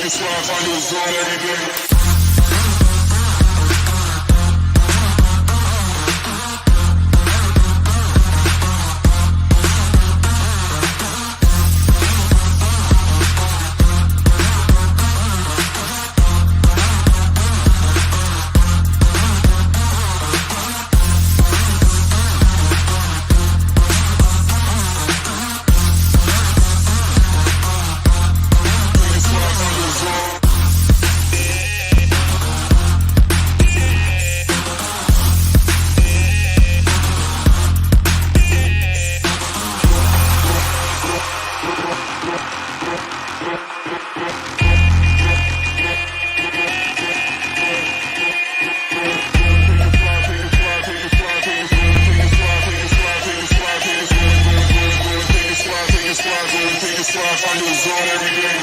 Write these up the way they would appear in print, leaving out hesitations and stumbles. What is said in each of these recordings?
it's live, I lose on every day. I lose on every day.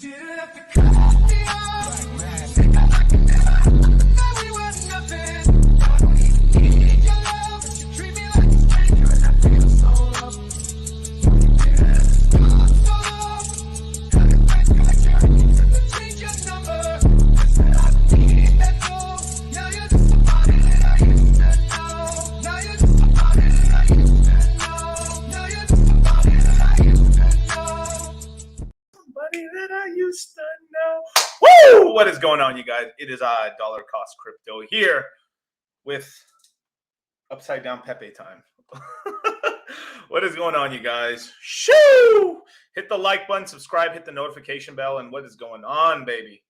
Didn't have to cut me off. Thought we were nothing. I don't even need your love, but you treat me like a stranger, and I feel so loved. So long. Had a great connection, said to change your number. I said I don't need that phone. Now you're just somebody that I used to know. Now you're just somebody that I used to know. Now you're just somebody that I used to know. Somebody that I used to know. Woo! What is going on, you guys? It is DollarCost Crypto here with Upside Down Pepe time. What is going on, you guys? Shoo! Hit the like button, subscribe, hit the notification bell, and what is going on, baby?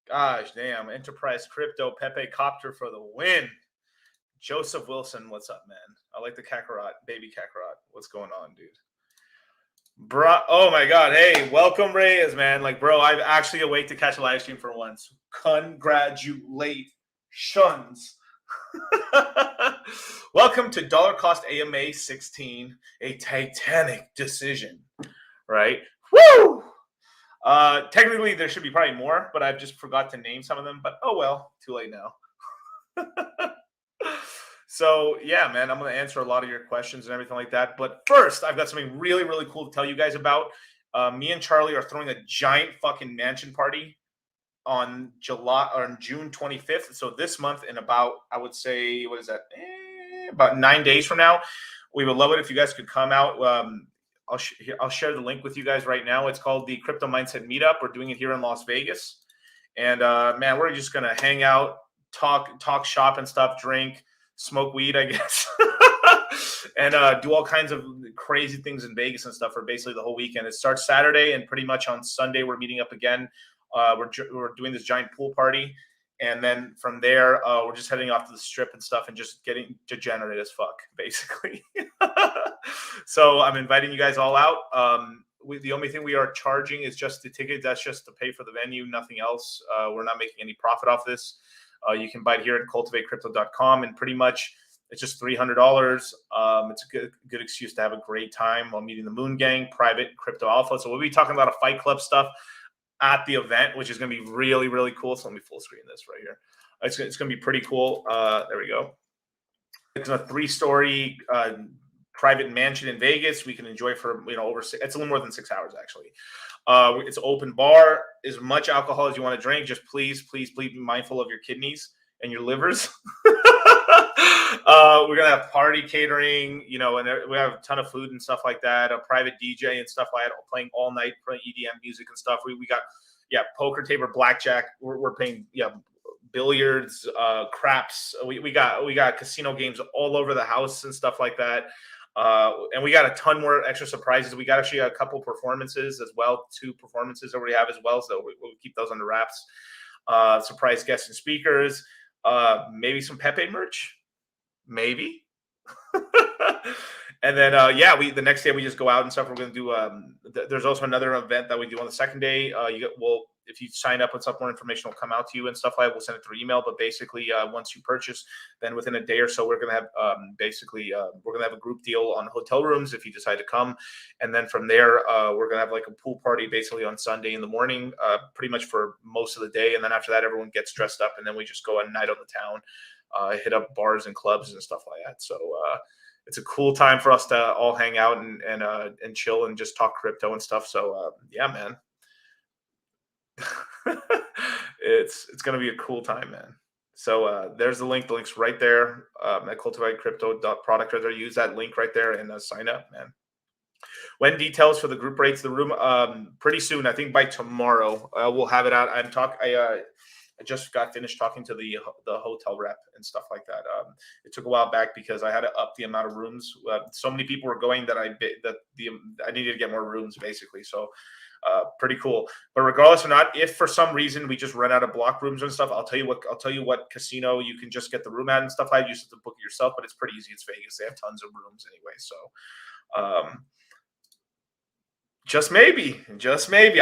Gosh damn, Enterprise Crypto, Pepe Copter for the win. Joseph Wilson, what's up, man? I like the Kakarot, baby Kakarot. What's going on, dude? Bro, oh my God. Hey, welcome, Reyes, man. Like, bro, I'm actually awake to catch a live stream for once. Congratulations. Welcome to DollarCost AMA 16, a Titanic decision, right? Woo! Technically, there should be probably more, but I've just forgot to name some of them. But oh well, too late now. So, yeah, man, I'm going to answer a lot of your questions and everything like that. But first, I've got something really, really cool to tell you guys about. Me and Charlie are throwing a giant fucking mansion party on June 25th. So this month in about, I would say, what is that? About 9 days from now. We would love it if you guys could come out. I'll share the link with you guys right now. It's called the Crypto Mindset Meetup. We're doing it here in Las Vegas. And, man, we're just going to hang out, talk shop and stuff, drink, smoke weed, I guess, and do all kinds of crazy things in Vegas and stuff for basically the whole weekend. It starts Saturday, and pretty much on Sunday we're meeting up again. We're doing this giant pool party, and then from there we're just heading off to the strip and stuff and just getting degenerate as fuck, basically. So I'm inviting you guys all out. The only thing we are charging is just the ticket. That's just to pay for the venue, nothing else. We're not making any profit off this. You can buy it here at cultivatecrypto.com, and pretty much it's just $300. It's a good excuse to have a great time while meeting the Moon Gang, private crypto alpha. So we'll be talking about a Fight Club stuff at the event, which is going to be really, really cool. So let me full screen this right here. It's going to be pretty cool. There we go. It's a 3-story private mansion in Vegas. We can enjoy for, it's a little more than 6 hours, actually. It's open bar, as much alcohol as you want to drink. Just please be mindful of your kidneys and your livers. We're going to have party catering, and we have a ton of food and stuff like that, a private DJ and stuff like that, playing all night, playing EDM music and stuff. We got, poker table, blackjack. We're playing, billiards, craps. We got casino games all over the house and stuff like that. And we got a ton more extra surprises. We got actually a couple performances as well, 2 performances that we have as well. So we'll keep those under wraps. Surprise guests and speakers, maybe some Pepe merch, maybe. And then the next day we just go out and stuff. We're going to do there's also another event that we do on the second day. If you sign up with some more information, will come out to you and stuff like that. We'll send it through email. But basically, once you purchase, then within a day or so, we're going to have we're going to have a group deal on hotel rooms if you decide to come. And then from there, we're going to have like a pool party basically on Sunday in the morning, pretty much for most of the day. And then after that, everyone gets dressed up, and then we just go a night on the town, hit up bars and clubs and stuff like that. So it's a cool time for us to all hang out and chill and just talk crypto and stuff. So yeah, man. it's gonna be a cool time, man. So there's the link. The link's right there. At cultivatecrypto.product right there. Use that link right there and sign up, man. When details for the group rates, the room pretty soon. I think by tomorrow we'll have it out. I just got finished talking to the hotel rep and stuff like that. It took a while back because I had to up the amount of rooms. So many people were going that I needed to get more rooms basically. So pretty cool. But regardless or not, if for some reason we just run out of block rooms and stuff, I'll tell you what casino you can just get the room at and stuff. I used to book it yourself, but it's pretty easy. It's Vegas. They have tons of rooms anyway. So just maybe. I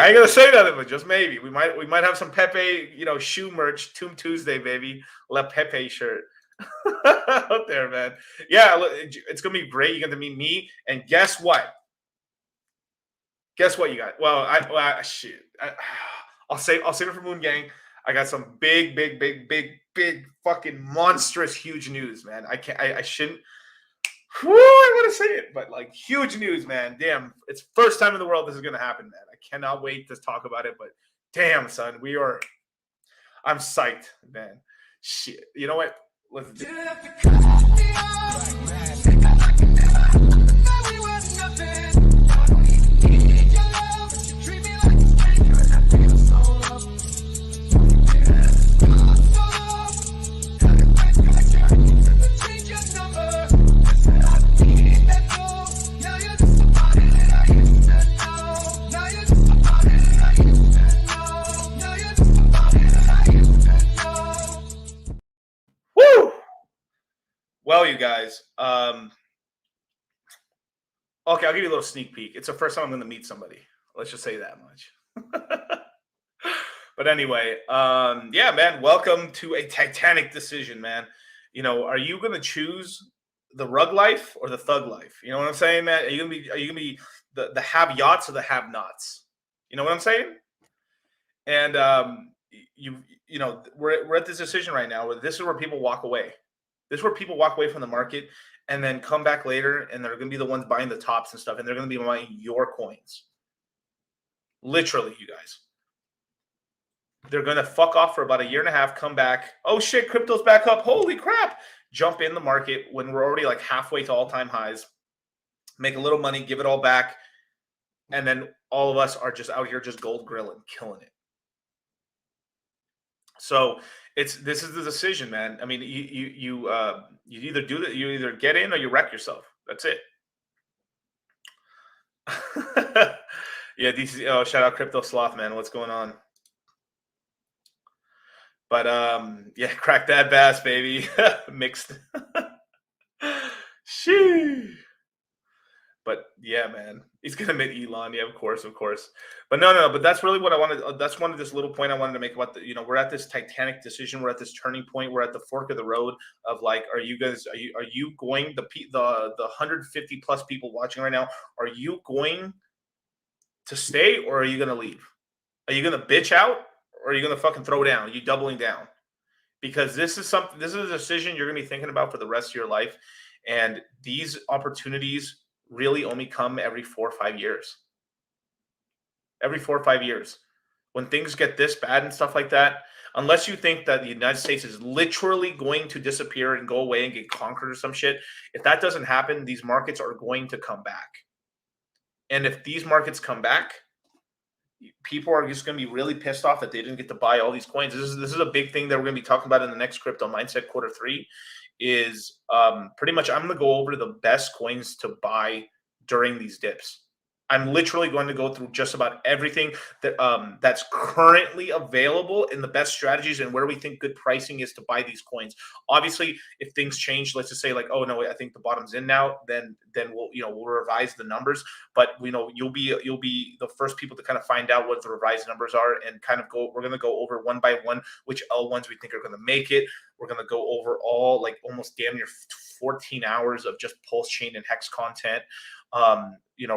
ain't gonna say nothing, but just maybe we might have some Pepe, shoe merch. Tomb Tuesday, baby. Le Pepe shirt out there, man. Yeah, it's gonna be great. You get to meet me, and guess what? Guess what you got? Well, I'll save it for Moon Gang. I got some big fucking monstrous huge news, man. I shouldn't. I want to say it, but like huge news, man. Damn, it's first time in the world this is gonna happen, man. I cannot wait to talk about it. But damn, son, I'm psyched, man. Shit, you know what? Let's do it. Well, you guys, okay, I'll give you a little sneak peek. It's the first time I'm going to meet somebody. Let's just say that much. But anyway, yeah, man, welcome to a Titanic decision, man. Are you going to choose the rug life or the thug life? You know what I'm saying, man? Are you gonna be the have yachts or the have nots? You know what I'm saying? And we're at this decision right now where this is where people walk away. This is where people walk away from the market and then come back later, and they're going to be the ones buying the tops and stuff, and they're going to be buying your coins. Literally, you guys. They're going to fuck off for about a year and a half, come back. Oh, shit, crypto's back up. Holy crap. Jump in the market when we're already like halfway to all-time highs. Make a little money, give it all back, and then all of us are just out here just gold grilling, killing it. So this is the decision, man. I mean, you either do that, you either get in or you wreck yourself. That's it. Yeah, DC. Oh, shout out Crypto Sloth, man. What's going on? But yeah, crack that bass, baby. Mixed. Sheesh. But yeah, man, he's gonna meet Elon. Yeah, of course. But no. But that's really what I wanted. That's one of this little point I wanted to make about we're at this Titanic decision. We're at this turning point. We're at the fork of the road of like, are you going the 150 plus people watching right now? Are you going to stay or are you gonna leave? Are you gonna bitch out or are you gonna fucking throw down? Are you doubling down? Because this is a decision you're gonna be thinking about for the rest of your life, and these opportunities really only come every 4 or 5 years. Every 4 or 5 years. When things get this bad and stuff like that, unless you think that the United States is literally going to disappear and go away and get conquered or some shit, if that doesn't happen, these markets are going to come back. And if these markets come back, people are just going to be really pissed off that they didn't get to buy all these coins. This is a big thing that we're going to be talking about in the next Crypto Mindset Q3. Is pretty much I'm going to go over the best coins to buy during these dips. I'm literally going to go through just about everything that that's currently available and the best strategies and where we think good pricing is to buy these coins. Obviously, if things change, let's just say like, oh no, I think the bottom's in now, then we'll revise the numbers. But you'll be the first people to kind of find out what the revised numbers are and kind of go. We're going to go over one by one which L1s we think are going to make it. We're going to go over all like almost damn near 14 hours of just PulseChain and Hex content.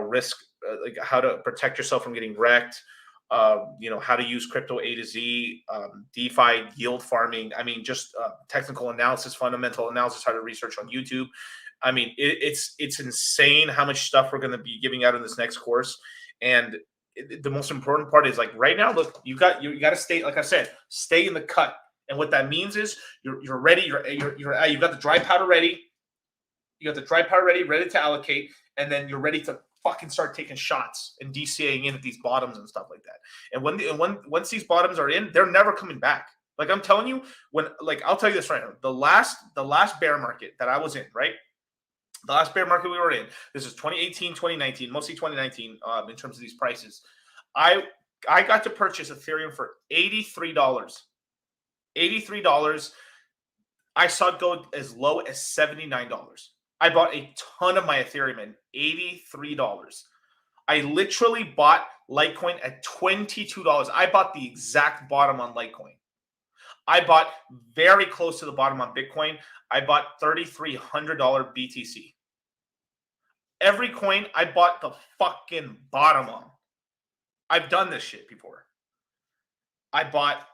Risk, like how to protect yourself from getting wrecked, how to use crypto A to Z, DeFi, yield farming. I mean, just technical analysis, fundamental analysis, how to research on YouTube. I mean, it's insane how much stuff we're going to be giving out in this next course. And the most important part is like right now, look, you got to stay, like I said, stay in the cut. And what that means is you're ready. You've got the dry powder ready. You got the dry powder ready to allocate, and then you're ready to fucking start taking shots and DCAing in at these bottoms and stuff like that. And once these bottoms are in, they're never coming back. Like I'm telling you, I'll tell you this right now, the last bear market that I was in, right? The last bear market we were in, this is 2018, 2019, mostly 2019, in terms of these prices. I got to purchase Ethereum for $83. $83. I saw it go as low as $79. I bought a ton of my Ethereum at $83. I literally bought Litecoin at $22. I bought the exact bottom on Litecoin. I bought very close to the bottom on Bitcoin. I bought $3,300 BTC. Every coin I bought the fucking bottom on. I've done this shit before. I bought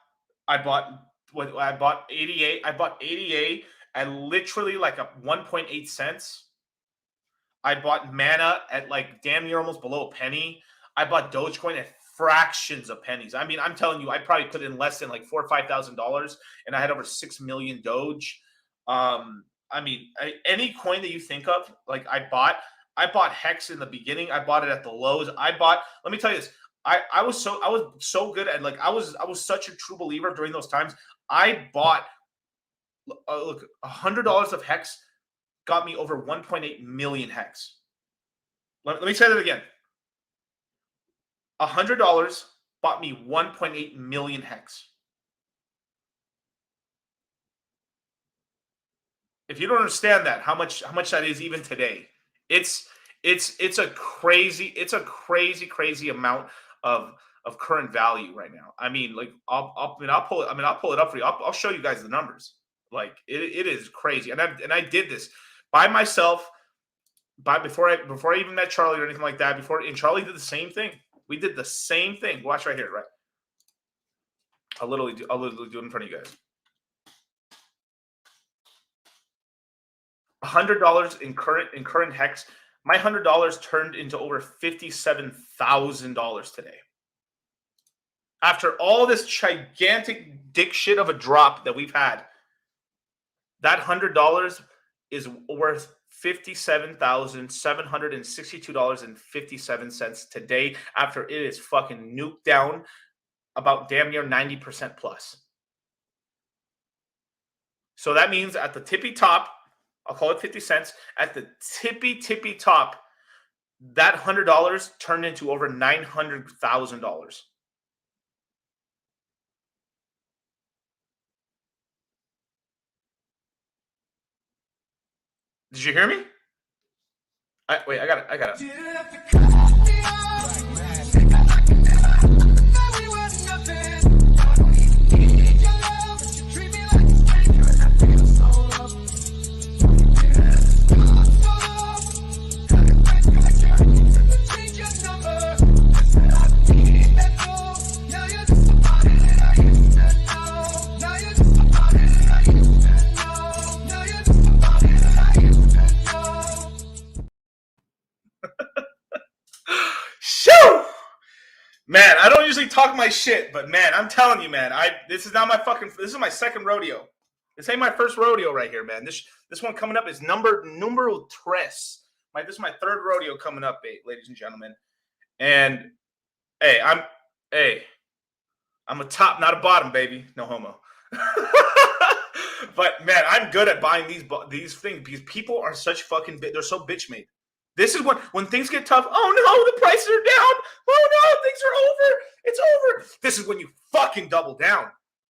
88. I bought 88 at literally like a 1.8 cents. I bought Mana at like damn near almost below a penny. I bought Dogecoin at fractions of pennies. I mean, I'm telling you, I probably put in less than like $4,000 or $5,000, and I had over 6 million Doge. Any coin that you think of, like I bought Hex in the beginning. I bought it at the lows. Let me tell you this. I was so good at I was such a true believer during those times. I bought look, $100 of Hex got me over 1.8 million Hex. Let me say that again. $100 bought me 1.8 million Hex. If you don't understand that, how much that is even today, it's a crazy amount of current value right now. I mean, like I'll pull it up for you. I'll show you guys the numbers. Like it is crazy. And I did this by myself before I even met Charlie or anything like that. And Charlie did the same thing. We did the same thing. Watch right here, right? I'll literally do it in front of you guys. $100 in current Hex. My $100 turned into over $57,000 today. After all this gigantic dick shit of a drop that we've had, that $100 is worth $57,762.57 today after it is fucking nuked down about damn near 90% plus. So that means at the tippy top, I'll call it 50 cents. At the tippy top, that $100 turned into over $900,000. Did you hear me? Wait, I got it. Man, I don't usually talk my shit, but man, I'm telling you, man, this is my second rodeo. This ain't my first rodeo right here, man. This one coming up is numero tres. This is my third rodeo coming up, ladies and gentlemen. And hey, Hey, I'm a top, not a bottom, baby. No homo. But man, I'm good at buying these things because people are such fucking they're so bitch made. This is when things get tough. Oh no, the prices are down. Oh no, things are over. It's over. This is when you fucking double down.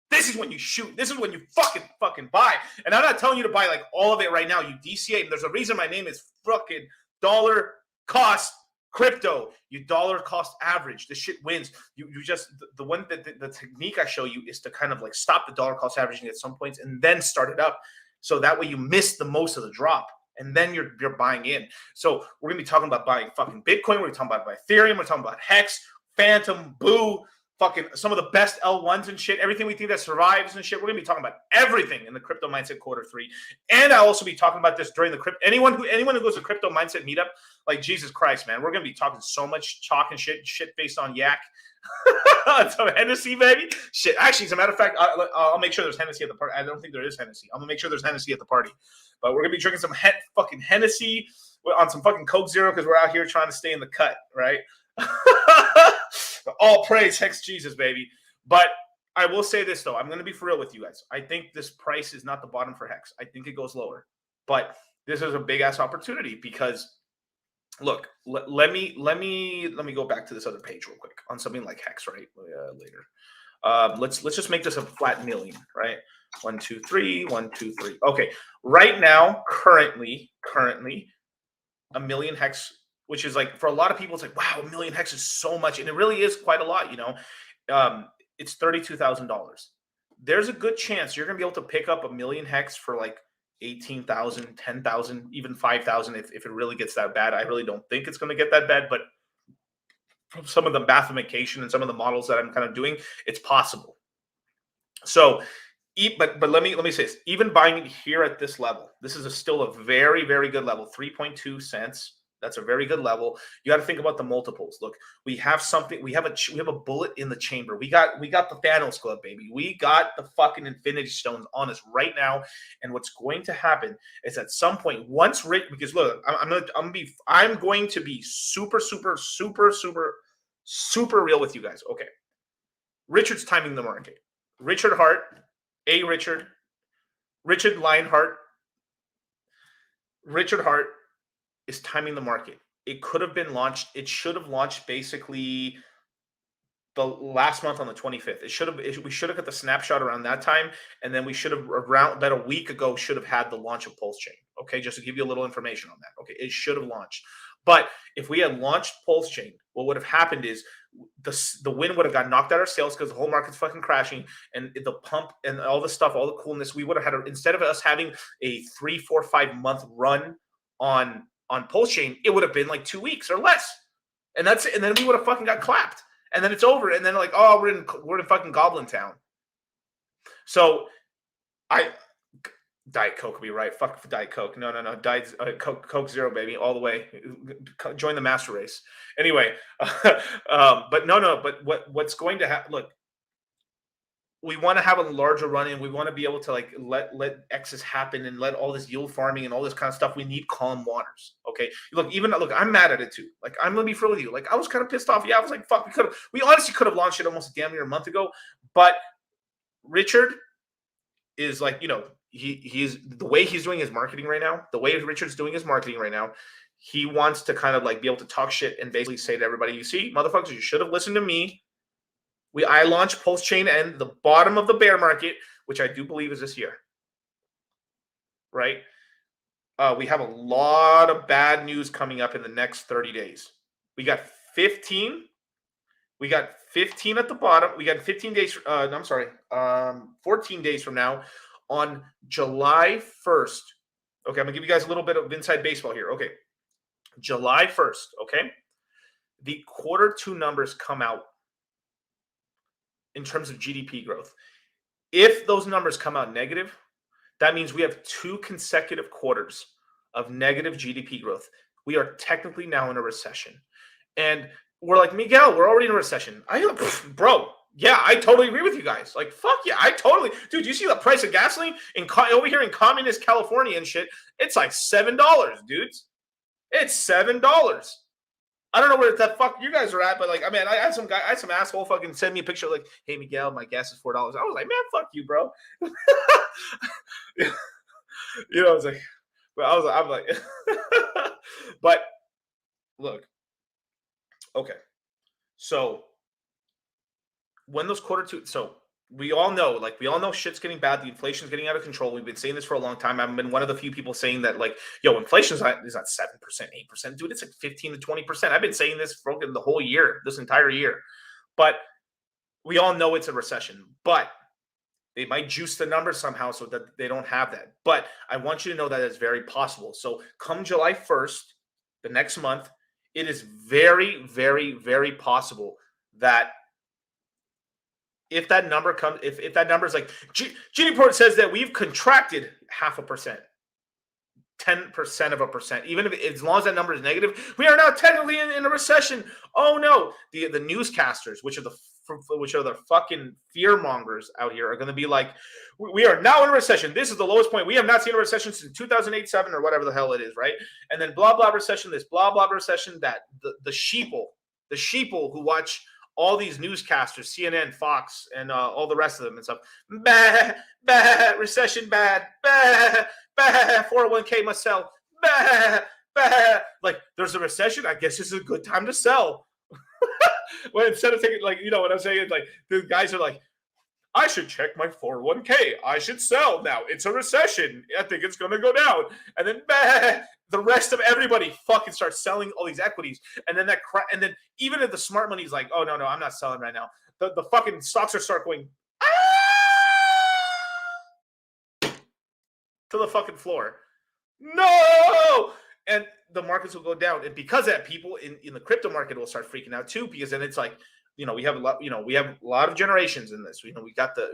This is when you shoot. This is when you fucking buy. And I'm not telling you to buy like all of it right now. You DCA. And there's a reason my name is fucking dollar cost crypto. You dollar cost average. This shit wins. You just the one that the technique I show you is to kind of like stop the dollar cost averaging at some points and then start it up. So that way you miss the most of the drop. And then you're buying in. So we're gonna be talking about buying fucking Bitcoin. We're talking about Ethereum. We're talking about Hex, Phantom, Boo, fucking some of the best L1s and shit. Everything we think that survives and shit. We're gonna be talking about everything in the Crypto Mindset Q3. And I'll also be talking about this during the crypto. Anyone who goes to Crypto Mindset Meetup, like Jesus Christ, man, we're gonna be talking so much talk and shit based on yak. Some Hennessy, baby. Shit. Actually, as a matter of fact, I'll make sure there's Hennessy at the party. I don't think there is Hennessy. I'm gonna make sure there's Hennessy at the party. But we're gonna be drinking some fucking Hennessy on some fucking Coke Zero because we're out here trying to stay in the cut, right? All praise Hex Jesus, baby. But I will say this though, I'm gonna be for real with you guys. I think this price is not the bottom for Hex. I think it goes lower. But this is a big ass opportunity because look, let me go back to this other page real quick on something like Hex, right? Later. Let's just make this a flat million, right? 1, 2, 3, 1, 2, 3. Okay, right now, currently, a million Hex, which is like for a lot of people, it's like wow, a million Hex is so much, and it really is quite a lot. You know, it's $32,000. There's a good chance you're gonna be able to pick up a million Hex for like 18,000, 10,000, even 5,000 if it really gets that bad. I really don't think it's going to get that bad, but from some of the mathematication and some of the models that I'm kind of doing, it's possible. So, but let me say this: even buying it here at this level, this is still a very, very good level, 3.2 cents. That's a very good level. You got to think about the multiples. Look, we have something. We have a bullet in the chamber. We got the Thanos glove, baby. We got the fucking Infinity Stones on us right now. And what's going to happen is at some point, once because look, I'm going to be super real with you guys. Okay, Richard's timing the market. Richard Lionheart. Richard Hart is timing the market. It could have been launched. It should have launched basically the last month on the 25th. We should have got the snapshot around that time, and then we should have around about a week ago should have had the launch of PulseChain. Okay, just to give you a little information on that. Okay, it should have launched. But if we had launched PulseChain, what would have happened is the wind would have got knocked out of our sails because the whole market's fucking crashing, and the pump and all the stuff, all the coolness. We would have had instead of us having a 3, 4, 5 month run on PulseChain, it would have been like 2 weeks or less, and that's it. And then we would have fucking got clapped, and then it's over, and then like, oh, we're in fucking Goblin Town. So Diet Coke would be right. Fuck Diet Coke. No. Diet Coke Zero, baby, all the way. Join the master race. Anyway, but no. But what's going to happen? Look, we want to have a larger run in. We want to be able to like let X's happen and let all this yield farming and all this kind of stuff. We need calm waters. Okay. Look, I'm mad at it too. Like, I'm gonna be real with you. Like, I was kind of pissed off. Yeah, I was like, fuck, we honestly could have launched it almost damn near a month ago. But Richard is like, you know, he's the way he's doing his marketing right now, the way Richard's doing his marketing right now, he wants to kind of like be able to talk shit and basically say to everybody, you see, motherfuckers, you should have listened to me. I launched PulseChain and the bottom of the bear market, which I do believe is this year. Right? We have a lot of bad news coming up in the next 30 days. We got 15. We got 15 at the bottom. We got 15 days. 14 days from now on July 1st. Okay, I'm going to give you guys a little bit of inside baseball here. Okay. July 1st. Okay. The Q2 numbers come out in terms of GDP growth. If those numbers come out negative, that means we have 2 consecutive quarters of negative GDP growth. We are technically now in a recession. And we're like, Miguel, we're already in a recession. Bro, yeah, I totally agree with you guys. Like, fuck yeah, dude, you see the price of gasoline over here in communist California and shit? It's like $7, dudes. It's $7. I don't know where the fuck you guys are at, but like, I mean, I had some asshole fucking send me a picture like, "Hey Miguel, my gas is $4." I was like, "Man, fuck you, bro." You know, I was like, but I'm like, but look, okay, so when those quarter two, so we all know, shit's getting bad. The inflation's getting out of control. We've been saying this for a long time. I've been one of the few people saying that, like, yo, inflation's not 7%, 8%, dude. It's like 15 to 20%. I've been saying this for the whole year, this entire year. But we all know it's a recession. But they might juice the numbers somehow so that they don't have that. But I want you to know that it's very possible. So come July 1st, the next month, it is very, very, very possible that if that number comes, if that number is like, GDP report says that we've contracted 0.5%, 10%, even if, as long as that number is negative, we are now technically in a recession. Oh no, the newscasters, which are the fucking fear mongers out here, are going to be like, we are now in a recession. This is the lowest point. We have not seen a recession since 2008, 7, or whatever the hell it is, right? And then blah blah recession, this blah blah recession, that the sheeple who watch all these newscasters, CNN, Fox, and all the rest of them and stuff. Bah, bah, recession bad. Bah, bah, 401k must sell. Bah, bah. Like, there's a recession. I guess this is a good time to sell. Well, instead of taking, like, you know what I'm saying? Like, the guys are like, I should check my 401k. I should sell now. It's a recession. I think it's going to go down. And then bah, the rest of everybody fucking starts selling all these equities. And then and then even if the smart money's like, oh, no, I'm not selling right now. The fucking stocks are start going to the fucking floor. No! And the markets will go down. And because of that, people in the crypto market will start freaking out too, because then it's like, you know, we have a lot of generations in this. You know, we got the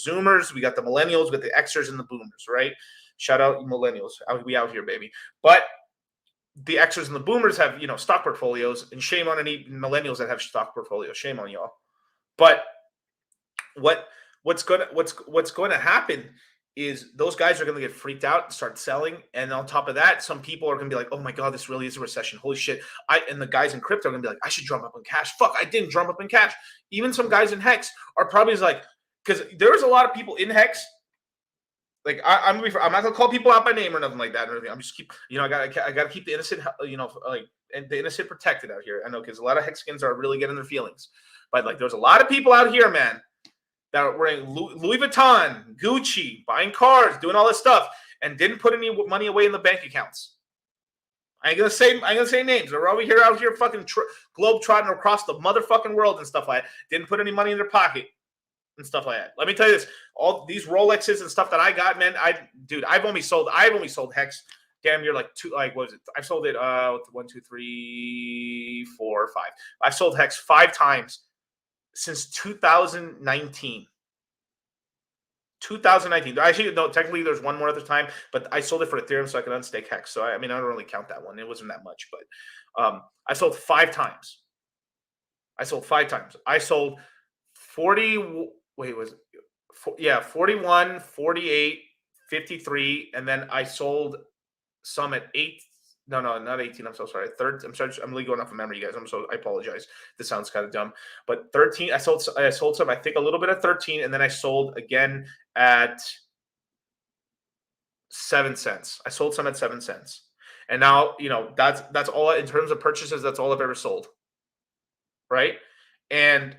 Zoomers, we got the Millennials, we got the Xers and the Boomers, right? Shout out Millennials, we out here, baby. But the Xers and the Boomers have, you know, stock portfolios, and shame on any Millennials that have stock portfolios. Shame on y'all. But what's going to happen is those guys are going to get freaked out and start selling. And on top of that, some people are going to be like, oh my God, this really is a recession. Holy shit. And the guys in crypto are going to be like, I should drum up in cash. Fuck, I didn't drum up in cash. Even some guys in Hex are probably like, because there's a lot of people in Hex. Like, I'm not going to call people out by name or nothing like that or anything. I'm just I got to keep the innocent, and the innocent protected out here. I know, because a lot of Hexicans are really getting their feelings. But like, there's a lot of people out here, man, that are wearing Louis Vuitton, Gucci, buying cars, doing all this stuff, and didn't put any money away in the bank accounts. I ain't gonna say names. They're out here fucking globe trotting across the motherfucking world and stuff like that. Didn't put any money in their pocket and stuff like that. Let me tell you this: all these Rolexes and stuff that I got, man. I've only sold Hex damn near like what was it? I've sold it 1, 2, 3, 4, 5. I've sold Hex 5 times since 2019. 2019. Actually, no, technically there's one more other time, but I sold it for Ethereum so I could unstake Hex. So I mean, I don't really count that one. It wasn't that much, but I sold 5 times. I sold 40. Wait, was it? 41, 48, 53, and then I sold some at 8. No, not 18. I'm so sorry. I'm really going off of memory, guys. I apologize. This sounds kind of dumb, but 13. I sold some. I think a little bit at 13, and then I sold again at 7 cents. I sold some at 7 cents, and now, you know, that's all in terms of purchases. That's all I've ever sold, right? And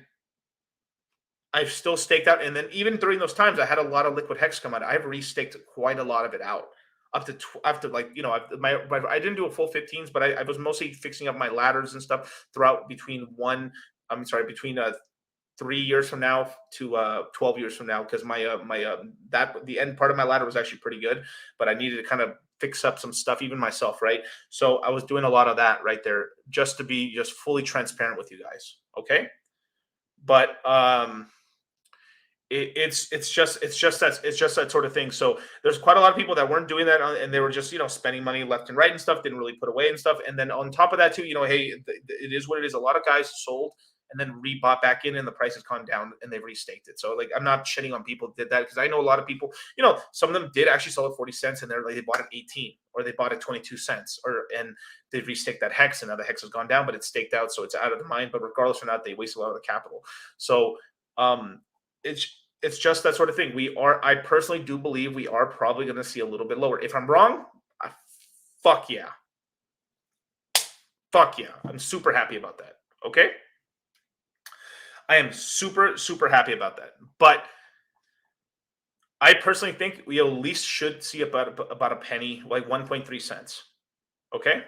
I've still staked out, and then even during those times, I had a lot of liquid Hex come out. I've restaked quite a lot of it out. Up to like, you know, I didn't do a full 15s, but I was mostly fixing up my ladders and stuff throughout between 3 years from now to 12 years from now, because the end part of my ladder was actually pretty good, but I needed to kind of fix up some stuff even myself, right? So I was doing a lot of that right there, just to be just fully transparent with you guys, okay? But it's just that sort of thing. So there's quite a lot of people that weren't doing that, and they were just, you know, spending money left and right and stuff, didn't really put away and stuff. And then on top of that too, you know, hey, it is what it is. A lot of guys sold and then rebought back in, and the price has gone down, and they've restaked it. So like, I'm not shitting on people who did that, because I know a lot of people, some of them did actually sell at 40 cents, and they bought at 18, or they bought at 22 cents, and they restaked that hex, and now the hex has gone down, but it's staked out, so it's out of the mine. But regardless or not, they waste a lot of the capital. So it's just that sort of thing. I personally do believe we are probably going to see a little bit lower. If I'm wrong, fuck yeah. Fuck yeah. I'm super happy about that. Okay? I am super, super happy about that. But I personally think we at least should see about a penny, like 1.3 cents. Okay?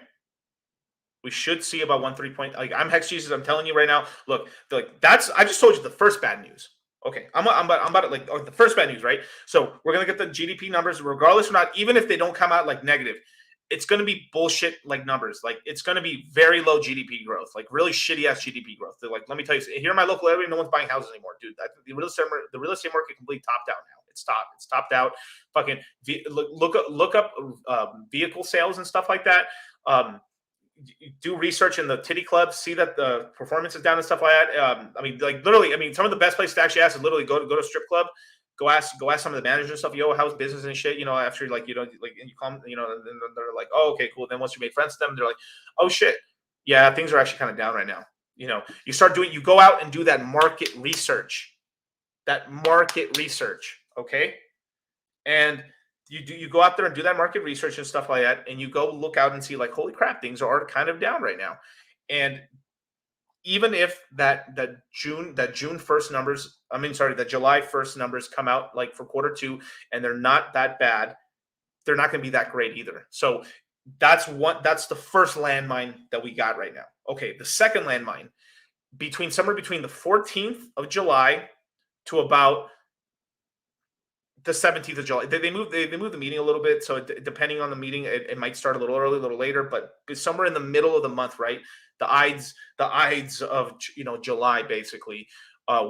We should see about 1.3 point. Like, I'm Hex Jesus. I'm telling you right now. Look, I just told you the first bad news. Okay, I'm about the first bad news, right? So we're gonna get the GDP numbers, regardless or not, even if they don't come out like negative. It's going to be bullshit like numbers. Like, it's going to be very low GDP growth, like really shitty ass GDP growth. They're like, let me tell you, here in my local area, no one's buying houses anymore, dude. The real estate market completely topped out now. It's topped out. Fucking look up vehicle sales and stuff like that. Do research in the titty clubs, see that the performance is down and stuff like that. I mean, like, literally, I mean, some of the best places to actually ask is literally go to a strip club. Go ask some of the managers and stuff. Yo, how's business and shit? After and you call them, and they're like, oh, okay, cool. Then once you make friends with them, they're like, oh shit, yeah, things are actually kind of down right now. You go out and do that market research. Okay, and you go out there and do that market research and stuff like that, and you go look out and see, like, holy crap, things are kind of down right now. And even if that June 1st numbers, the July 1st numbers come out like for quarter two, and they're not that bad, they're not going to be that great either. So that's the first landmine that we got right now. Okay, the second landmine, somewhere between the 14th of July to about the 17th of July. They moved the meeting a little bit, so depending on the meeting, it might start a little early, a little later, but somewhere in the middle of the month, right? The Ides of July, basically,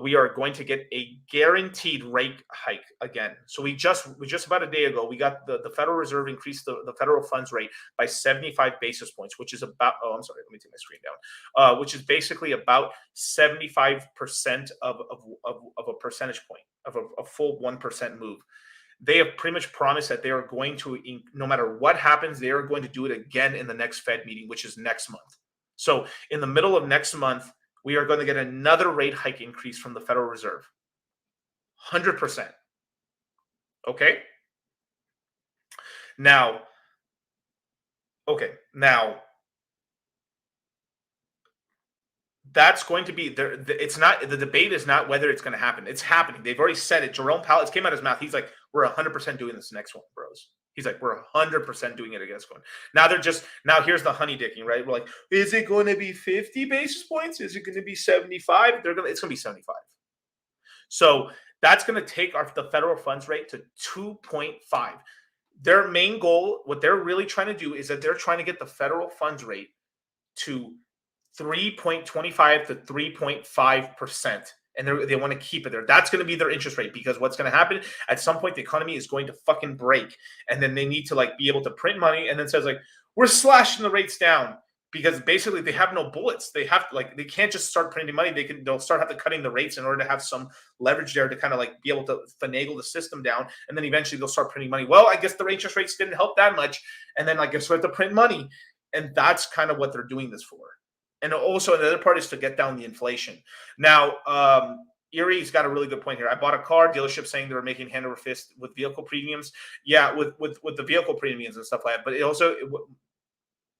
we are going to get a guaranteed rate hike again. So we just about a day ago, we got the Federal Reserve increased the federal funds rate by 75 basis points, which is about, oh, I'm sorry, let me take my screen down, which is basically about 75% of a percentage point, of a full 1% move. They have pretty much promised that they are going to, no matter what happens, they are going to do it again in the next Fed meeting, which is next month. So in the middle of next month, we are going to get another rate hike increase from the Federal Reserve. 100%. Okay? Now, that's going to be there. It's not, the debate is not whether it's going to happen. It's happening. They've already said it. Jerome Powell, it came out of his mouth. He's like, we're 100% doing this next one, bros. He's like, we're 100% doing it against one. Now here's the honey dicking, right? We're like, is it going to be 50 basis points? Is it going to be 75? It's going to be 75. So that's going to take the federal funds rate to 2.5. Their main goal, what they're really trying to do, is that they're trying to get the federal funds rate to 3.25 to 3.5%. And they want to keep it there. That's going to be their interest rate, because what's going to happen at some point, the economy is going to fucking break, and then they need to be able to print money, and then says we're slashing the rates down, because basically they have no bullets. They have to they can't just start printing money. They'll start cutting the rates in order to have some leverage there to kind of be able to finagle the system down, and then eventually they'll start printing money. Well, I guess the interest rates didn't help that much, and then I guess we have to print money, and that's kind of what they're doing this for. And also, the other part is to get down the inflation. Now, Erie's got a really good point here. I bought a car dealership saying they were making hand over fist with vehicle premiums. Yeah, with the vehicle premiums and stuff like that. But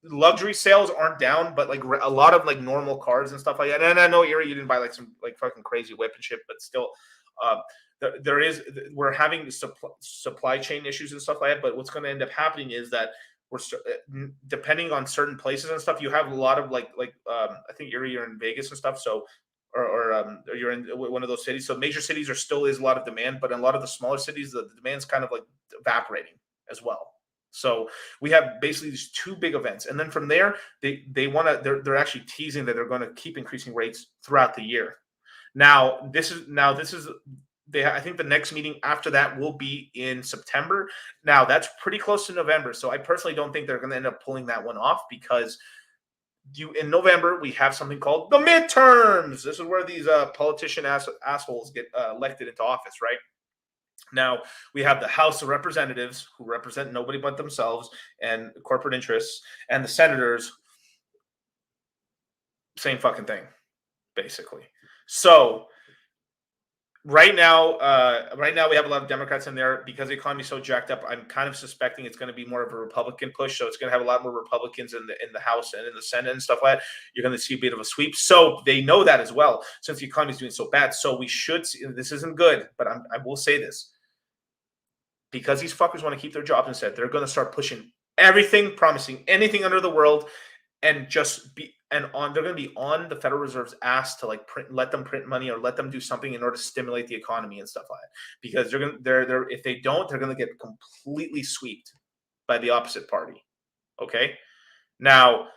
luxury sales aren't down, but a lot of normal cars and stuff like that. And I know, Erie, you didn't buy some fucking crazy whip and shit, but still, we're having supply chain issues and stuff like that. But what's going to end up happening is that depending on certain places and stuff, you have a lot of I think you're in Vegas and stuff, so or you're in one of those cities. So major cities still is a lot of demand, but in a lot of the smaller cities, the demand's kind of evaporating as well. So we have basically these two big events, and then from there, they're actually teasing that they're going to keep increasing rates throughout the year. Now this is I think the next meeting after that will be in September. Now that's pretty close to November, so I personally don't think they're going to end up pulling that one off, because in November, we have something called the midterms. This is where these politician assholes get elected into office, right? Now, we have the House of Representatives, who represent nobody but themselves and corporate interests, and the senators, same fucking thing, basically. So right now we have a lot of Democrats in there because the economy is so jacked up. I'm kind of suspecting it's going to be more of a Republican push, so it's going to have a lot more Republicans in the House and in the Senate and stuff like that. You're going to see a bit of a sweep, so they know that as well. Since the economy is doing so bad, so we should see. This isn't good, but I will say this, because these fuckers want to keep their jobs instead. They're going to start pushing everything, promising anything under the world, and just be. And they're going to be on the Federal Reserve's ass to like let them print money or let them do something in order to stimulate the economy and stuff like that. Because they're if they don't, they're going to get completely swept by the opposite party. Okay. Now,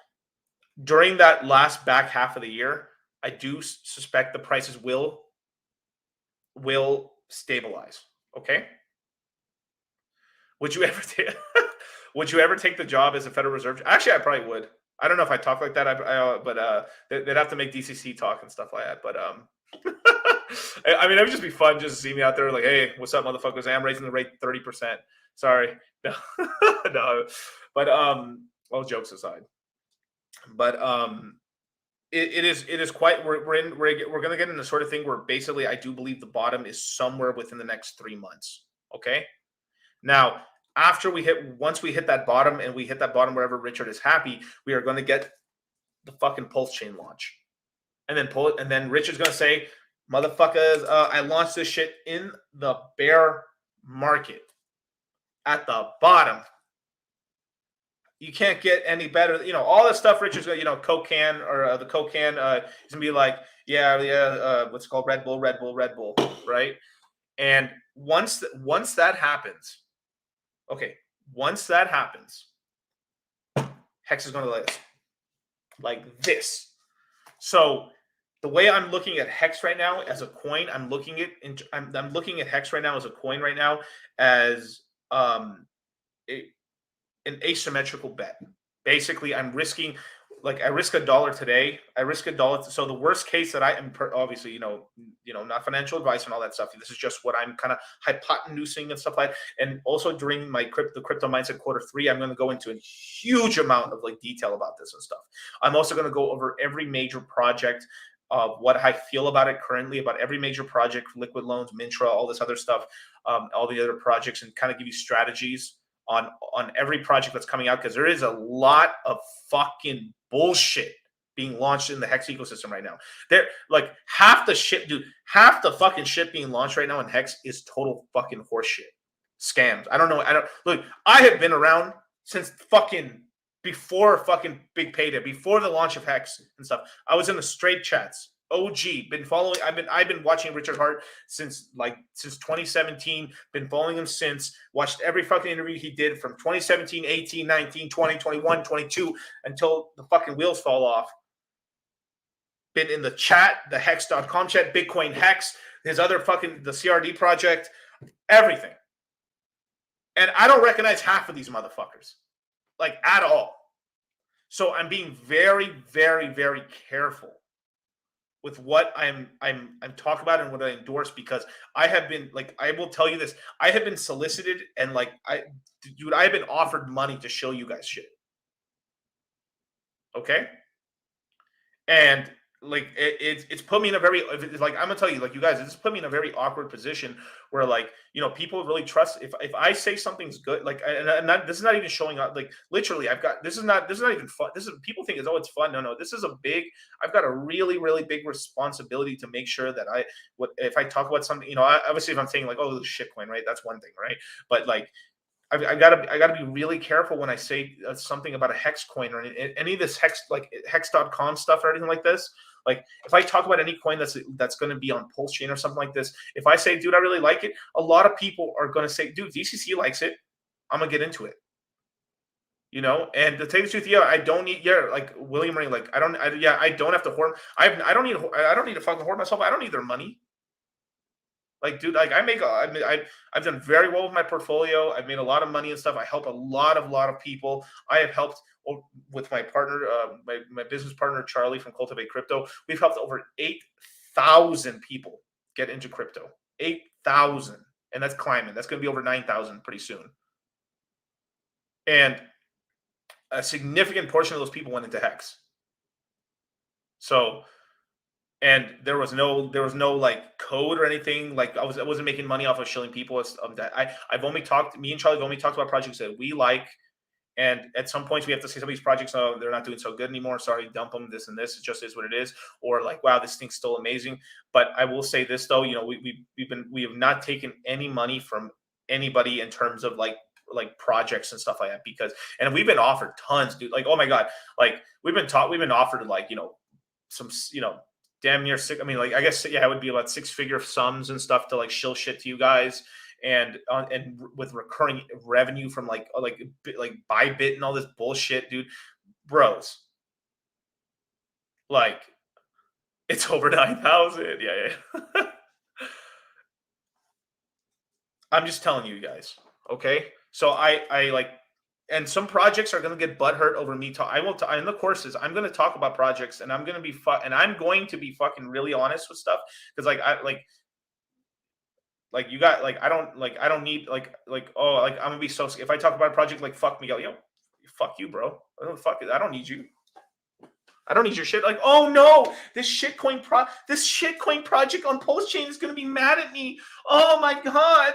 during that last back half of the year, I do suspect the prices will stabilize. Okay. Would you ever take? Would you ever take the job as a Federal Reserve? Actually, I probably would. I don't know if I talk like that, but they'd have to make DCC talk and stuff like that. But I mean, it would just be fun just to see me out there like, hey, what's up, motherfuckers? I'm raising the rate 30%. Sorry, no, no. But all jokes aside, but it is quite. We're going to get in the sort of thing where basically I do believe the bottom is somewhere within the next 3 months. Okay, now. Once we hit that bottom and we hit that bottom wherever Richard is happy, we are going to get the fucking PulseChain launch. And then Richard's going to say, motherfuckers, I launched this shit in the bear market at the bottom. You can't get any better. You know, all that stuff Richard's going to, Coke can or the Coke can, he's going to be like, what's it called? Red Bull, right? And once that happens, once that happens, Hex is going to like this. So the way I'm looking at Hex right now as a coin, I'm looking at Hex right now as a coin right now as an asymmetrical bet. Basically, I'm risking. Like I risk $1 today. I risk $1. So the worst case that I am obviously, not financial advice and all that stuff. This is just what I'm kind of hypotenusing and stuff like that. And also during my the crypto mindset Q3, I'm going to go into a huge amount of like detail about this and stuff. I'm also going to go over every major project, what I feel about it currently, about every major project, liquid loans, Mintra, all this other stuff, all the other projects, and kind of give you strategies on every project that's coming out, because there is a lot of fucking bullshit being launched in the Hex ecosystem right now. They're like half the fucking shit being launched right now in Hex is total fucking horseshit. Scams. I don't know. Look, I have been around since fucking before fucking Big Payday, before the launch of Hex and stuff. I was in the straight chats. OG, been following. I've been watching Richard Hart since 2017. Been following him since. Watched every fucking interview he did from 2017, 18, 19, 20, 21, 22 until the fucking wheels fall off. Been in the chat, the Hex.com chat, Bitcoin Hex, his other fucking the CRD project, everything. And I don't recognize half of these motherfuckers, like at all. So I'm being very, very, very careful with what I'm talking about and what I endorse, because I have been I will tell you this, I have been solicited and I have been offered money to show you guys shit. Okay, and it's put me in a very I'm gonna tell you you guys, it's put me in a very awkward position where people really trust if I say something's good, this is not even showing up, literally I've got this is not even fun. This is, people think it's fun. No, this is I've got a really, really big responsibility to make sure that if I talk about something, obviously if I'm saying oh, shit coin, right, that's one thing, right? But I gotta be really careful when I say something about a Hex coin or any of this Hex, Hex.com stuff or anything like this. If I talk about any coin that's going to be on PulseChain or something like this, if I say, dude, I really like it, a lot of people are going to say, dude, DCC likes it, I'm gonna get into it. And to tell you the truth, I don't need, William Ring, I don't have to hoard. I don't need to fucking hoard myself. I don't need their money. Like, dude, like I've done very well with my portfolio. I've made a lot of money and stuff. I help a lot of people. I have helped with my partner, my business partner Charlie from Cultivate Crypto. We've helped over 8,000 people get into crypto. 8,000, and that's climbing. That's going to be over 9,000 pretty soon. And a significant portion of those people went into Hex. So, and there was no like code or anything. Like I wasn't making money off of shilling people. Me and Charlie have only talked about projects that we like. And at some points we have to say some of these projects, oh, they're not doing so good anymore. Sorry, dump them. This and this. It just is what it is. Or like, wow, this thing's still amazing. But I will say this though, we have not taken any money from anybody in terms of like projects and stuff like that, because and we've been offered tons, dude. Like, oh my god, like we've been offered like some damn near six. I mean, like I guess it would be about 6-figure sums and stuff to like shill shit to you guys. And with recurring revenue from like Bybit and all this bullshit, dude, bros. Like, it's over 9,000. Yeah. I'm just telling you guys, okay? So I like, and some projects are going to get butthurt over me. In the courses, I'm going to talk about projects, and I'm going to be fucking really honest with stuff, because like you got like I don't need like I'm gonna be so, if I talk about a project, like fuck me, fuck you, bro. Fuck it. I don't need you. I don't need your shit. Like, oh no, this shitcoin project on PulseChain is gonna be mad at me. Oh my god.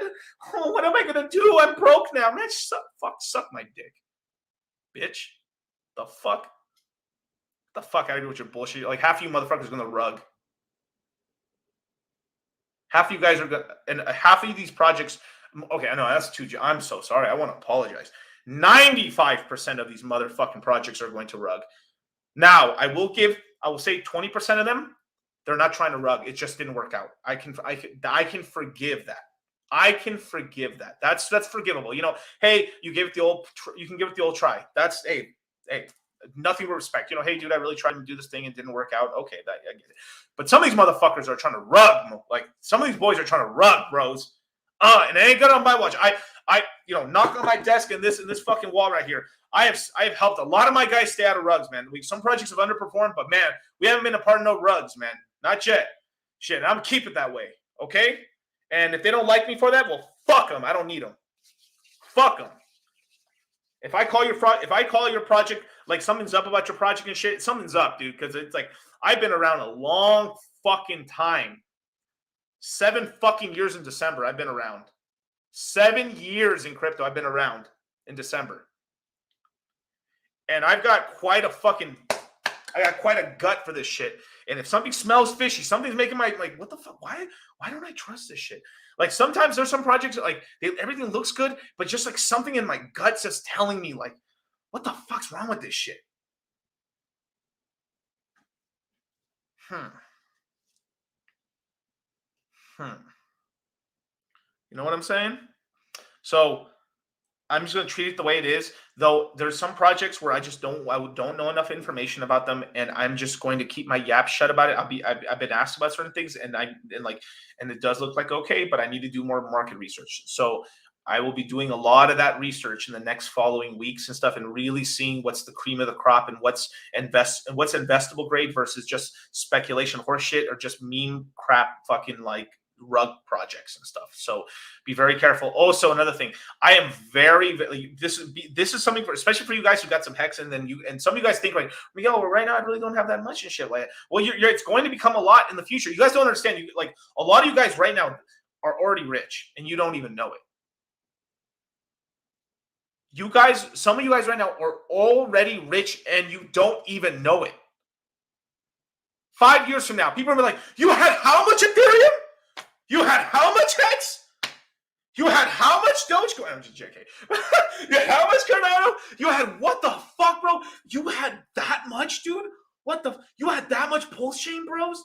Oh, what am I gonna do? I'm broke now. Man, suck my dick, bitch. The fuck out of here with your bullshit. Like half of you motherfuckers gonna rug. Half of you guys are going, and half of these projects. Okay, I know that's too. I'm so sorry. I want to apologize. 95% of these motherfucking projects are going to rug. Now, I will say 20% of them, they're not trying to rug. It just didn't work out. I can forgive that. I can forgive that. That's forgivable. Hey, you can give it the old try. That's hey. Nothing but respect. Hey, dude, I really tried to do this thing and it didn't work out. Okay, I get it. But some of these motherfuckers are trying to rug. Like, some of these boys are trying to rug, bros. And it ain't good on my watch. I knock on my desk and this fucking wall right here. I have helped a lot of my guys stay out of rugs, man. Some projects have underperformed, but man, we haven't been a part of no rugs, man. Not yet. Shit, I'm keep it that way. Okay? And if they don't like me for that, well, fuck them. I don't need them. Fuck them. If I call your project, like something's up about your project and shit, something's up, dude. Because it's like, I've been around a long fucking time. 7 fucking years in December, I've been around. 7 years in crypto, I've been around in December. And I've got quite a gut for this shit. And if something smells fishy, something's making my, like, what the fuck? Why don't I trust this shit? Like, sometimes there's some projects that, like, everything looks good, but just like something in my gut's just telling me, like, what the fuck's wrong with this shit? You know what I'm saying? So I'm just going to treat it the way it is. Though there's some projects where I don't know enough information about them, and I'm just going to keep my yap shut about it. I've been asked about certain things, and it does look like okay, but I need to do more market research. So I will be doing a lot of that research in the next following weeks and stuff, and really seeing what's the cream of the crop and what's investable grade versus just speculation horse shit or just meme crap fucking like rug projects and stuff. So be very careful. Also, another thing, I am this is something for, especially for you guys who got some hex, and some of you guys think like, Miguel, well, right now I really don't have that much and shit like that. Well, it's going to become a lot in the future. You guys don't understand. Like, a lot of you guys right now are already rich and you don't even know it. Some of you guys right now are already rich and you don't even know it. 5 years from now, people are gonna be like, you had how much Ethereum? You had how much Hex? You had how much Dogecoin? I'm just JK. You had how much Cardano? You had what the fuck, bro? You had that much, dude? You had that much PulseChain, bros?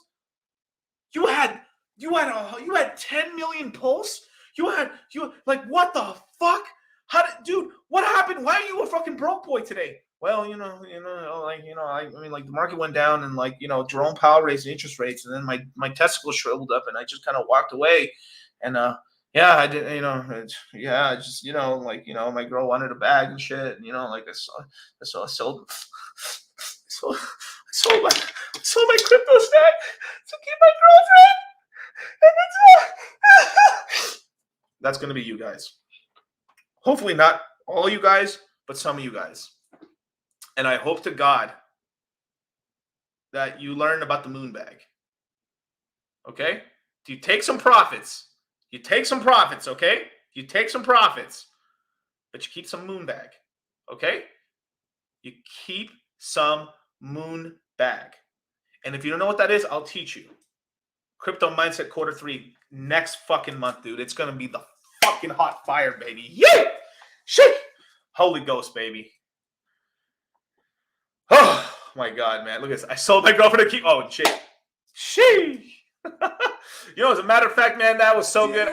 You had 10 million Pulse? You like, what the fuck? Dude, what happened? Why are you a fucking broke boy today? Well, I mean, like, the market went down, and Jerome Powell raised interest rates, and then my testicles shriveled up, and I just kind of walked away, And yeah, I did, yeah, I just, like, my girl wanted a bag and shit. And, like I sold, I sold my, crypto stack to keep my girlfriend. And that's going to be you guys. Hopefully not all you guys, but some of you guys. And I hope to God that you learn about the moon bag. Okay? You take some profits. You take some profits, okay? You take some profits, but you keep some moon bag, okay? You keep some moon bag. And if you don't know what that is, I'll teach you. Crypto Mindset Q3 next fucking month, dude. It's going to be the fucking hot fire, baby. Yeah! Shit! Holy Ghost, baby. Oh, my God, man. Look at this. I sold my girlfriend to keep... Oh, shit. Sheesh. As a matter of fact, man, that was so good.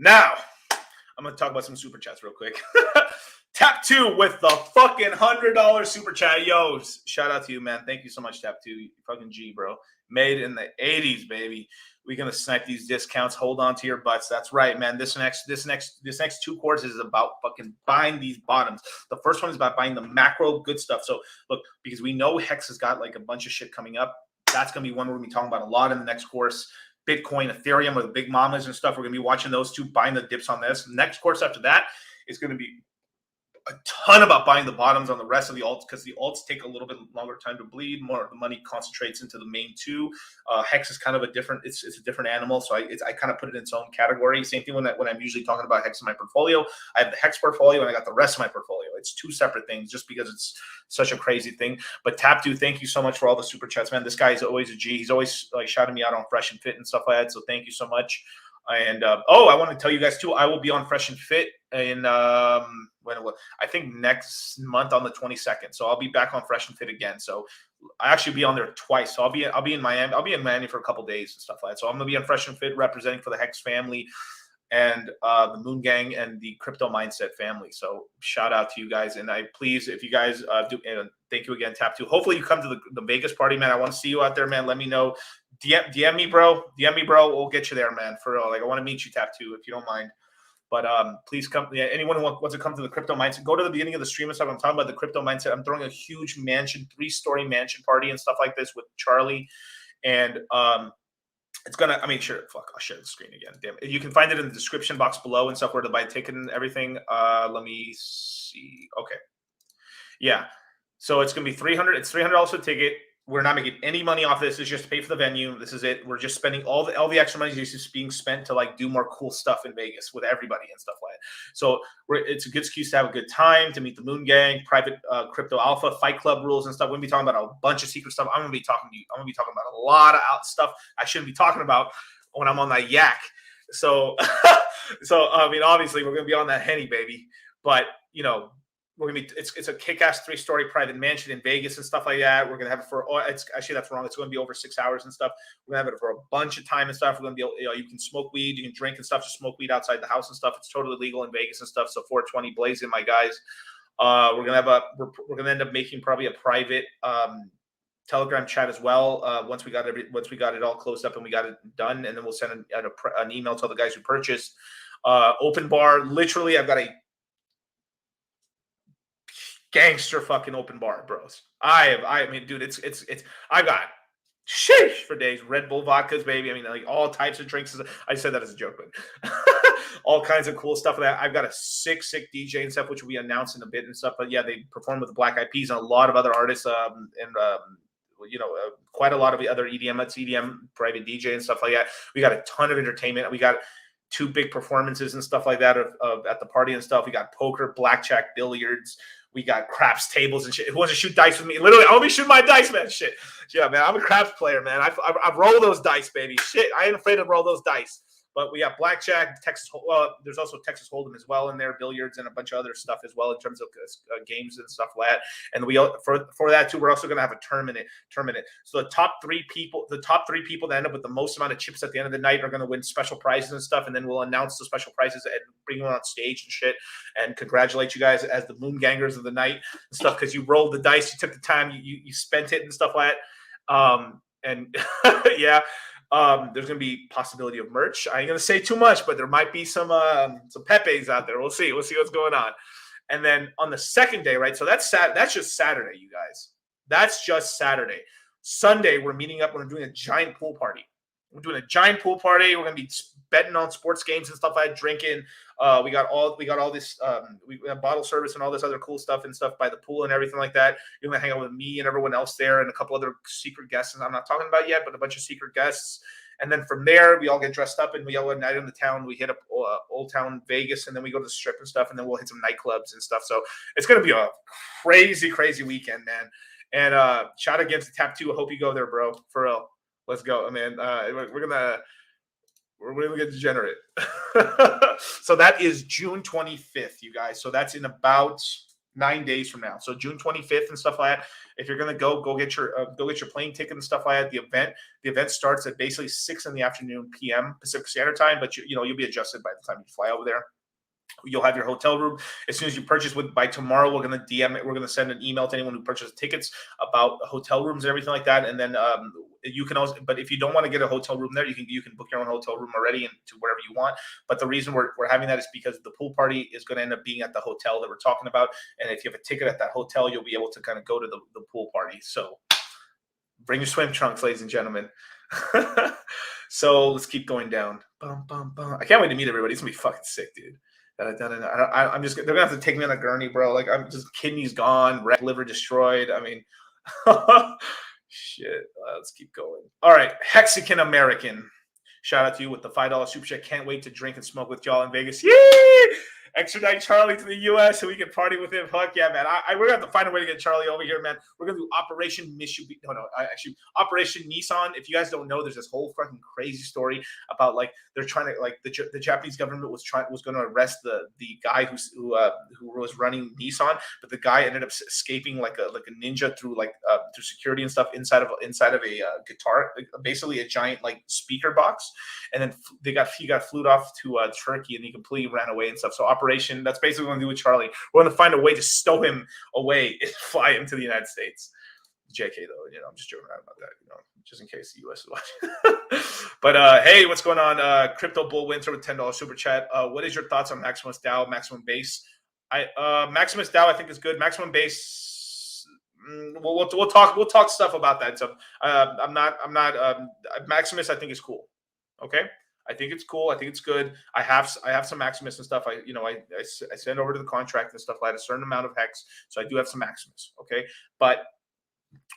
Now, I'm going to talk about some super chats real quick. Tap 2 with the fucking $100 super chat. Yo, shout out to you, man. Thank you so much, Tap 2. You fucking G, bro. Made in the 80s, baby. We're going to snipe these discounts. Hold on to your butts. That's right, man. This next 2 courses is about fucking buying these bottoms. The first one is about buying the macro good stuff. So, look, because we know Hex has got like a bunch of shit coming up. That's going to be one we're going to be talking about a lot in the next course. Bitcoin, Ethereum, or the big mamas and stuff. We're going to be watching those two, buying the dips on this. Next course after that is going to be a ton about buying the bottoms on the rest of the alts, because the alts take a little bit longer time to bleed. More of the money concentrates into the main two. Hex is kind of a different, it's a different animal. So I kind of put it in its own category. Same thing when I'm usually talking about Hex in my portfolio. I have the Hex portfolio and I got the rest of my portfolio. It's two separate things just because it's such a crazy thing. But Tap2, thank you so much for all the super chats, man. This guy is always a G. He's always like shouting me out on Fresh and Fit and stuff like that. So thank you so much. And I want to tell you guys too, I will be on Fresh and Fit in I think next month on the 22nd. So I'll be back on Fresh and Fit again. So I actually be on there twice. So I'll be in Miami. I'll be in Miami for a couple days and stuff like that. So I'm gonna be on Fresh and Fit representing for the Hex family and the Moon Gang and the Crypto Mindset family. So shout out to you guys. And please, if you guys do, thank you again, Tap2. Hopefully you come to the Vegas party, man. I want to see you out there, man. Let me know. DM me, bro. DM me, bro. We'll get you there, man. For real. Like, I want to meet you, Tap2, if you don't mind. But please come. Yeah, anyone who wants to come to the Crypto Mindset, go to the beginning of the stream and stuff. I'm talking about the Crypto Mindset. I'm throwing a huge mansion, 3-story mansion party and stuff like this with Charlie. And it's gonna, sure, fuck, I'll share the screen again. Damn it. You can find it in the description box below and stuff where to buy a ticket and everything. Let me see. Okay. Yeah. So it's gonna be $300. It's $300 a ticket. We're not making any money off this. It's just to pay for the venue. This is it. We're just spending all the extra money is just being spent to like do more cool stuff in Vegas with everybody and stuff like that. So it's a good excuse to have a good time, to meet the Moon Gang, private crypto alpha, Fight Club rules and stuff. We're gonna be talking about a bunch of secret stuff. I'm gonna be talking to you. I'm gonna be talking about a lot of stuff I shouldn't be talking about when I'm on that yak. So, obviously we're gonna be on that Henny, baby. But we're gonna be. It's a kick-ass 3-story private mansion in Vegas and stuff like that. We're gonna have it for. Oh, it's actually, that's wrong. It's gonna be over 6 hours and stuff. We're gonna have it for a bunch of time and stuff. We're gonna be able, you can smoke weed, you can drink and stuff. Just smoke weed outside the house and stuff. It's totally legal in Vegas and stuff. So 420 blazing, my guys. We're gonna end up making probably a private Telegram chat as well. Once we got it all closed up and we got it done, and then we'll send an email to all the guys who purchased. Open bar. Literally, I've got a gangster fucking open bar, bros. Dude, it's I've got sheesh for days. Red Bull vodkas, baby. Like all types of drinks. I said that as a joke, but all kinds of cool stuff. That I've got a sick DJ and stuff, which we announced in a bit and stuff. But yeah, they performed with the Black Eyed Peas and a lot of other artists, quite a lot of the other EDM. That's EDM private DJ and stuff like that. We got a ton of entertainment. We got 2 big performances and stuff like that at the party and stuff. We got poker, blackjack, billiards. We got craps tables and shit. Who wants to shoot dice with me? Literally, I'll be shooting my dice, man. Shit. Yeah, man. I'm a craps player, man. I roll those dice, baby. Shit. I ain't afraid to roll those dice. But we got blackjack, Texas. Well, there's also Texas Hold'em as well in there, billiards, and a bunch of other stuff as well in terms of games and stuff like that. And we for that too, we're also going to have a tournament. So the top three people that end up with the most amount of chips at the end of the night are going to win special prizes and stuff. And then we'll announce the special prizes and bring them on stage and shit, and congratulate you guys as the moon gangers of the night and stuff, because you rolled the dice, you took the time, you spent it and stuff like that. And yeah, there's gonna be possibility of merch. I ain't gonna say too much, but there might be some Pepes out there. We'll see what's going on. And then on the second day, right? So that's just Saturday, you guys. That's just Saturday. Sunday, we're meeting up. We're doing a giant pool party. We're doing a giant pool party. We're gonna be betting on sports games and stuff like that, drinking. We got all this. We have bottle service and all this other cool stuff and stuff by the pool and everything like that. You're gonna hang out with me and everyone else there, and a couple other secret guests, and I'm not talking about yet, but a bunch of secret guests. And then from there, we all get dressed up and we all go night in the town. We hit up Old Town Vegas, and then we go to the Strip and stuff, and then we'll hit some nightclubs and stuff. So it's gonna be a crazy, crazy weekend, man. And shout out to Tap 2. I hope you go there, bro. For real. Let's go, man. We're gonna get degenerate. So that is June 25th, you guys. So that's in about 9 days from now. So June 25th and stuff like that. If you're gonna go get your plane ticket and stuff like that. The event starts at basically 6 p.m. Pacific Standard Time, but you'll be adjusted by the time you fly over there. You'll have your hotel room as soon as you purchase. By tomorrow, we're going to DM it. We're going to send an email to anyone who purchased tickets about hotel rooms and everything like that. And then you can also, but if you don't want to get a hotel room there, you can book your own hotel room already and to wherever you want. But the reason we're having that is because the pool party is going to end up being at the hotel that we're talking about. And if you have a ticket at that hotel, you'll be able to kind of go to the pool party. So bring your swim trunks, ladies and gentlemen. So let's keep going down. Bum, bum, bum. I can't wait to meet everybody. It's going to be fucking sick, dude. I'm just, they're gonna have to take me on a gurney, bro. Like, I'm just, kidneys gone, liver destroyed. I mean, shit. Let's keep going. All right, Mexican American. Shout out to you with the $5 super chat. Can't wait to drink and smoke with y'all in Vegas. Yay! Extradite Charlie to the U.S. so we can party with him. Fuck yeah, man. We're going to have to find a way to get Charlie over here, man. We're going to do Operation Mitsubishi. Operation Nissan. If you guys don't know, there's this whole fucking crazy story about, like, they're trying to, like, the Japanese government was going to arrest the guy who was running Nissan, but the guy ended up escaping like a ninja through security and stuff inside of a guitar, basically a giant, like, speaker box. And then he got flew off to Turkey, and he completely ran away and stuff. So Operation, that's basically what we're going to do with Charlie. We're going to find a way to stow him away and fly him to the United States. JK, though, I'm just joking around about that, just in case the U.S. is watching. But hey, what's going on? Crypto Bull Winter with $10 super chat. What is your thoughts on Maximus DAO, Maximum Base? Maximus DAO, I think is good. Maximum Base, we'll talk stuff about that. So I'm not Maximus, I think is cool. Okay, I think it's cool. I think it's good. I have some Maximus and stuff. I send over to the contract and stuff. I had a certain amount of hex, so I do have some Maximus. Okay, but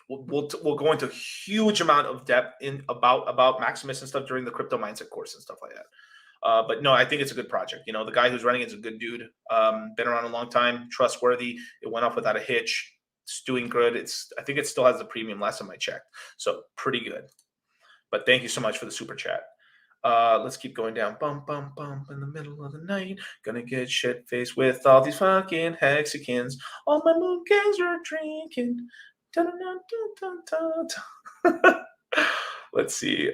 we'll go into a huge amount of depth about Maximus and stuff during the crypto mindset course and stuff like that. But no, I think it's a good project. The guy who's running it is a good dude. Been around a long time, trustworthy. It went off without a hitch. It's doing good. I think it still has the premium last time I checked, so pretty good. But thank you so much for the super chat. Let's keep going down. Bum, bum, bum in the middle of the night. Gonna get shit faced with all these fucking Hexicans. All my moon gangs are drinking. Dun, dun, dun, dun, dun. Let's see.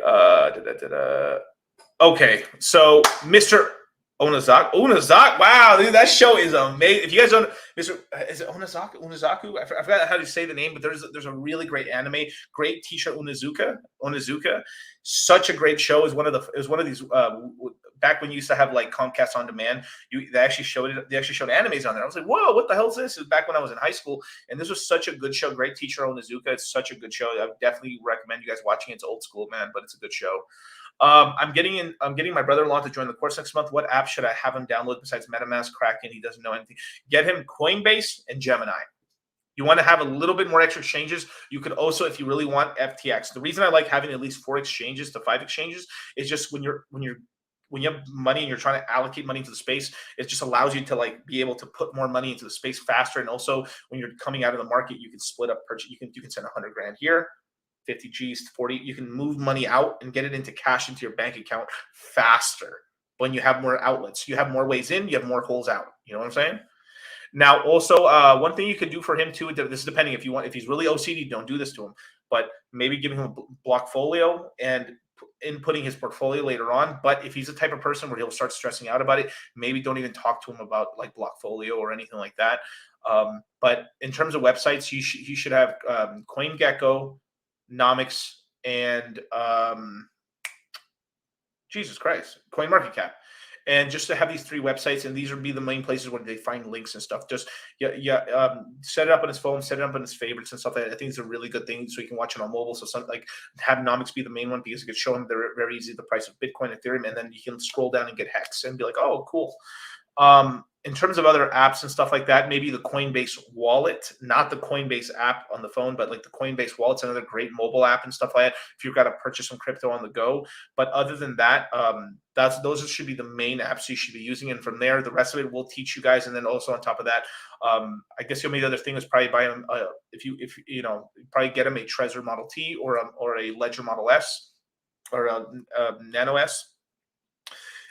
Okay, so Mr. Onozak. Wow, dude, that show is amazing. If you guys don't, is it Onozaku? I forgot how to say the name, but there's a really great anime, great teacher, Onizuka. Such a great show. It was one of these back when you used to have like Comcast on demand. They actually showed animes on there. I was like, whoa, what the hell is this? It was back when I was in high school, and this was such a good show. Great teacher, Onizuka. It's such a good show. I would definitely recommend you guys watching it. It's old school, man, but it's a good show. I'm getting my brother-in-law to join the course next month. What app should I have him download besides MetaMask, Kraken? He doesn't know anything. Get him Coinbase and Gemini. You want to have a little bit more extra exchanges. You could also, if you really want, FTX. The reason I like having at least 4 exchanges to 5 exchanges is just when you have money and you're trying to allocate money into the space, it just allows you to like be able to put more money into the space faster. And also when you're coming out of the market, you can split up purchase. You can send $100,000 here, 50 G's, 40. You can move money out and get it into cash into your bank account faster when you have more outlets. You have more ways in, you have more holes out. You know what I'm saying? Now, also, one thing you could do for him too. This is depending if you want. If he's really OCD, don't do this to him. But maybe giving him a blockfolio and inputting his portfolio later on. But if he's the type of person where he'll start stressing out about it, maybe don't even talk to him about like blockfolio or anything like that. But in terms of websites, he should have CoinGecko, Nomics, and Jesus Christ, CoinMarketCap. And just to have these 3 websites, and these would be the main places where they find links and stuff. Just set it up on his phone, set it up on his favorites and stuff. I think it's a really good thing, so you can watch it on mobile. So something like have Nomics be the main one because it could show him very easy the price of Bitcoin, Ethereum, and then you can scroll down and get Hex and be like, oh, cool. In terms of other apps and stuff like that, maybe the Coinbase wallet, not the Coinbase app on the phone, but like the Coinbase wallet's another great mobile app and stuff like that if you've got to purchase some crypto on the go. But other than that, those should be the main apps you should be using. And from there, the rest of it will teach you guys. And then also on top of that, I guess the only other thing is probably buy them if you know, probably get them a Trezor Model T or a Ledger Model S or a Nano S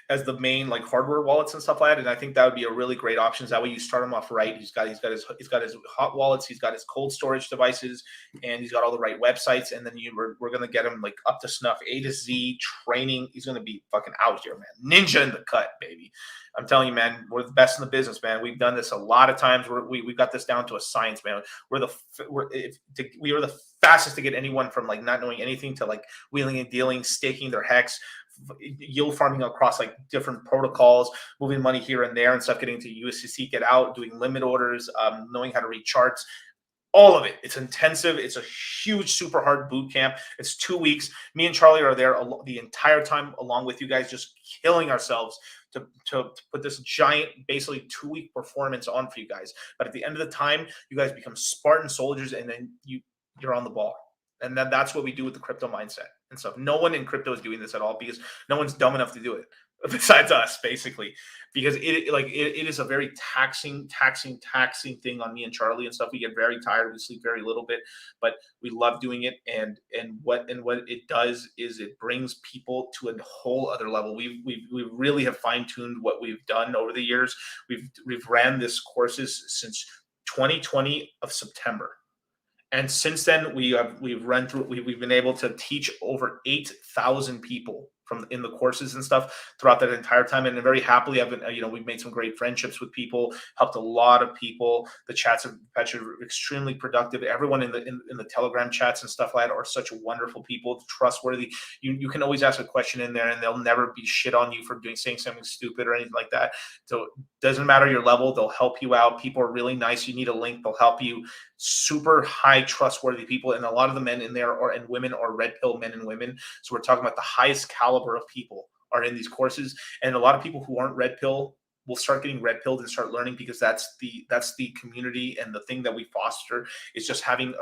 as the main like hardware wallets and stuff like that. And I think that would be a really great option. That way you start him off right. He's got his hot wallets, he's got his cold storage devices, and he's got all the right websites. And then we're gonna get him like up to snuff, A to Z training. He's gonna be fucking out here, man. Ninja in the cut, baby. I'm telling you, man, we're the best in the business, man. We've done this a lot of times. We got this down to a science, man. We are the fastest to get anyone from like not knowing anything to like wheeling and dealing, staking their Hex, yield farming across like different protocols, moving money here and there and stuff, getting to USDC, get out, doing limit orders, knowing how to read charts. All of it. It's intensive. It's a huge, super hard boot camp. It's 2 weeks. Me and Charlie are there the entire time along with you guys, just killing ourselves to put this giant, basically 2-week performance on for you guys. But at the end of the time, you guys become Spartan soldiers, and then you're on the ball. And then that's what we do with the crypto mindset and stuff. No one in crypto is doing this at all because no one's dumb enough to do it besides us, basically, because it is a very taxing thing on me and Charlie and stuff. We get very tired. We sleep very little bit, but we love doing it. And what it does is it brings people to a whole other level. We really have fine-tuned what we've done over the years. We've ran this courses since 2020 of September. And since then, we've been able to teach over 8,000 people in the courses and stuff throughout that entire time. And very happily, we've made some great friendships with people, helped a lot of people. The chats have been extremely productive. Everyone in the Telegram chats and stuff like that are such wonderful people, trustworthy. You can always ask a question in there and they'll never be shit on you for saying something stupid or anything like that. So it doesn't matter your level, they'll help you out. People are really nice. You need a link, they'll help you. Super high trustworthy people, and a lot of the men in there and women are red pill men and women. So we're talking about the highest caliber of people are in these courses, and a lot of people who aren't red pill will start getting red pilled and start learning, because that's the community, and the thing that we foster is just having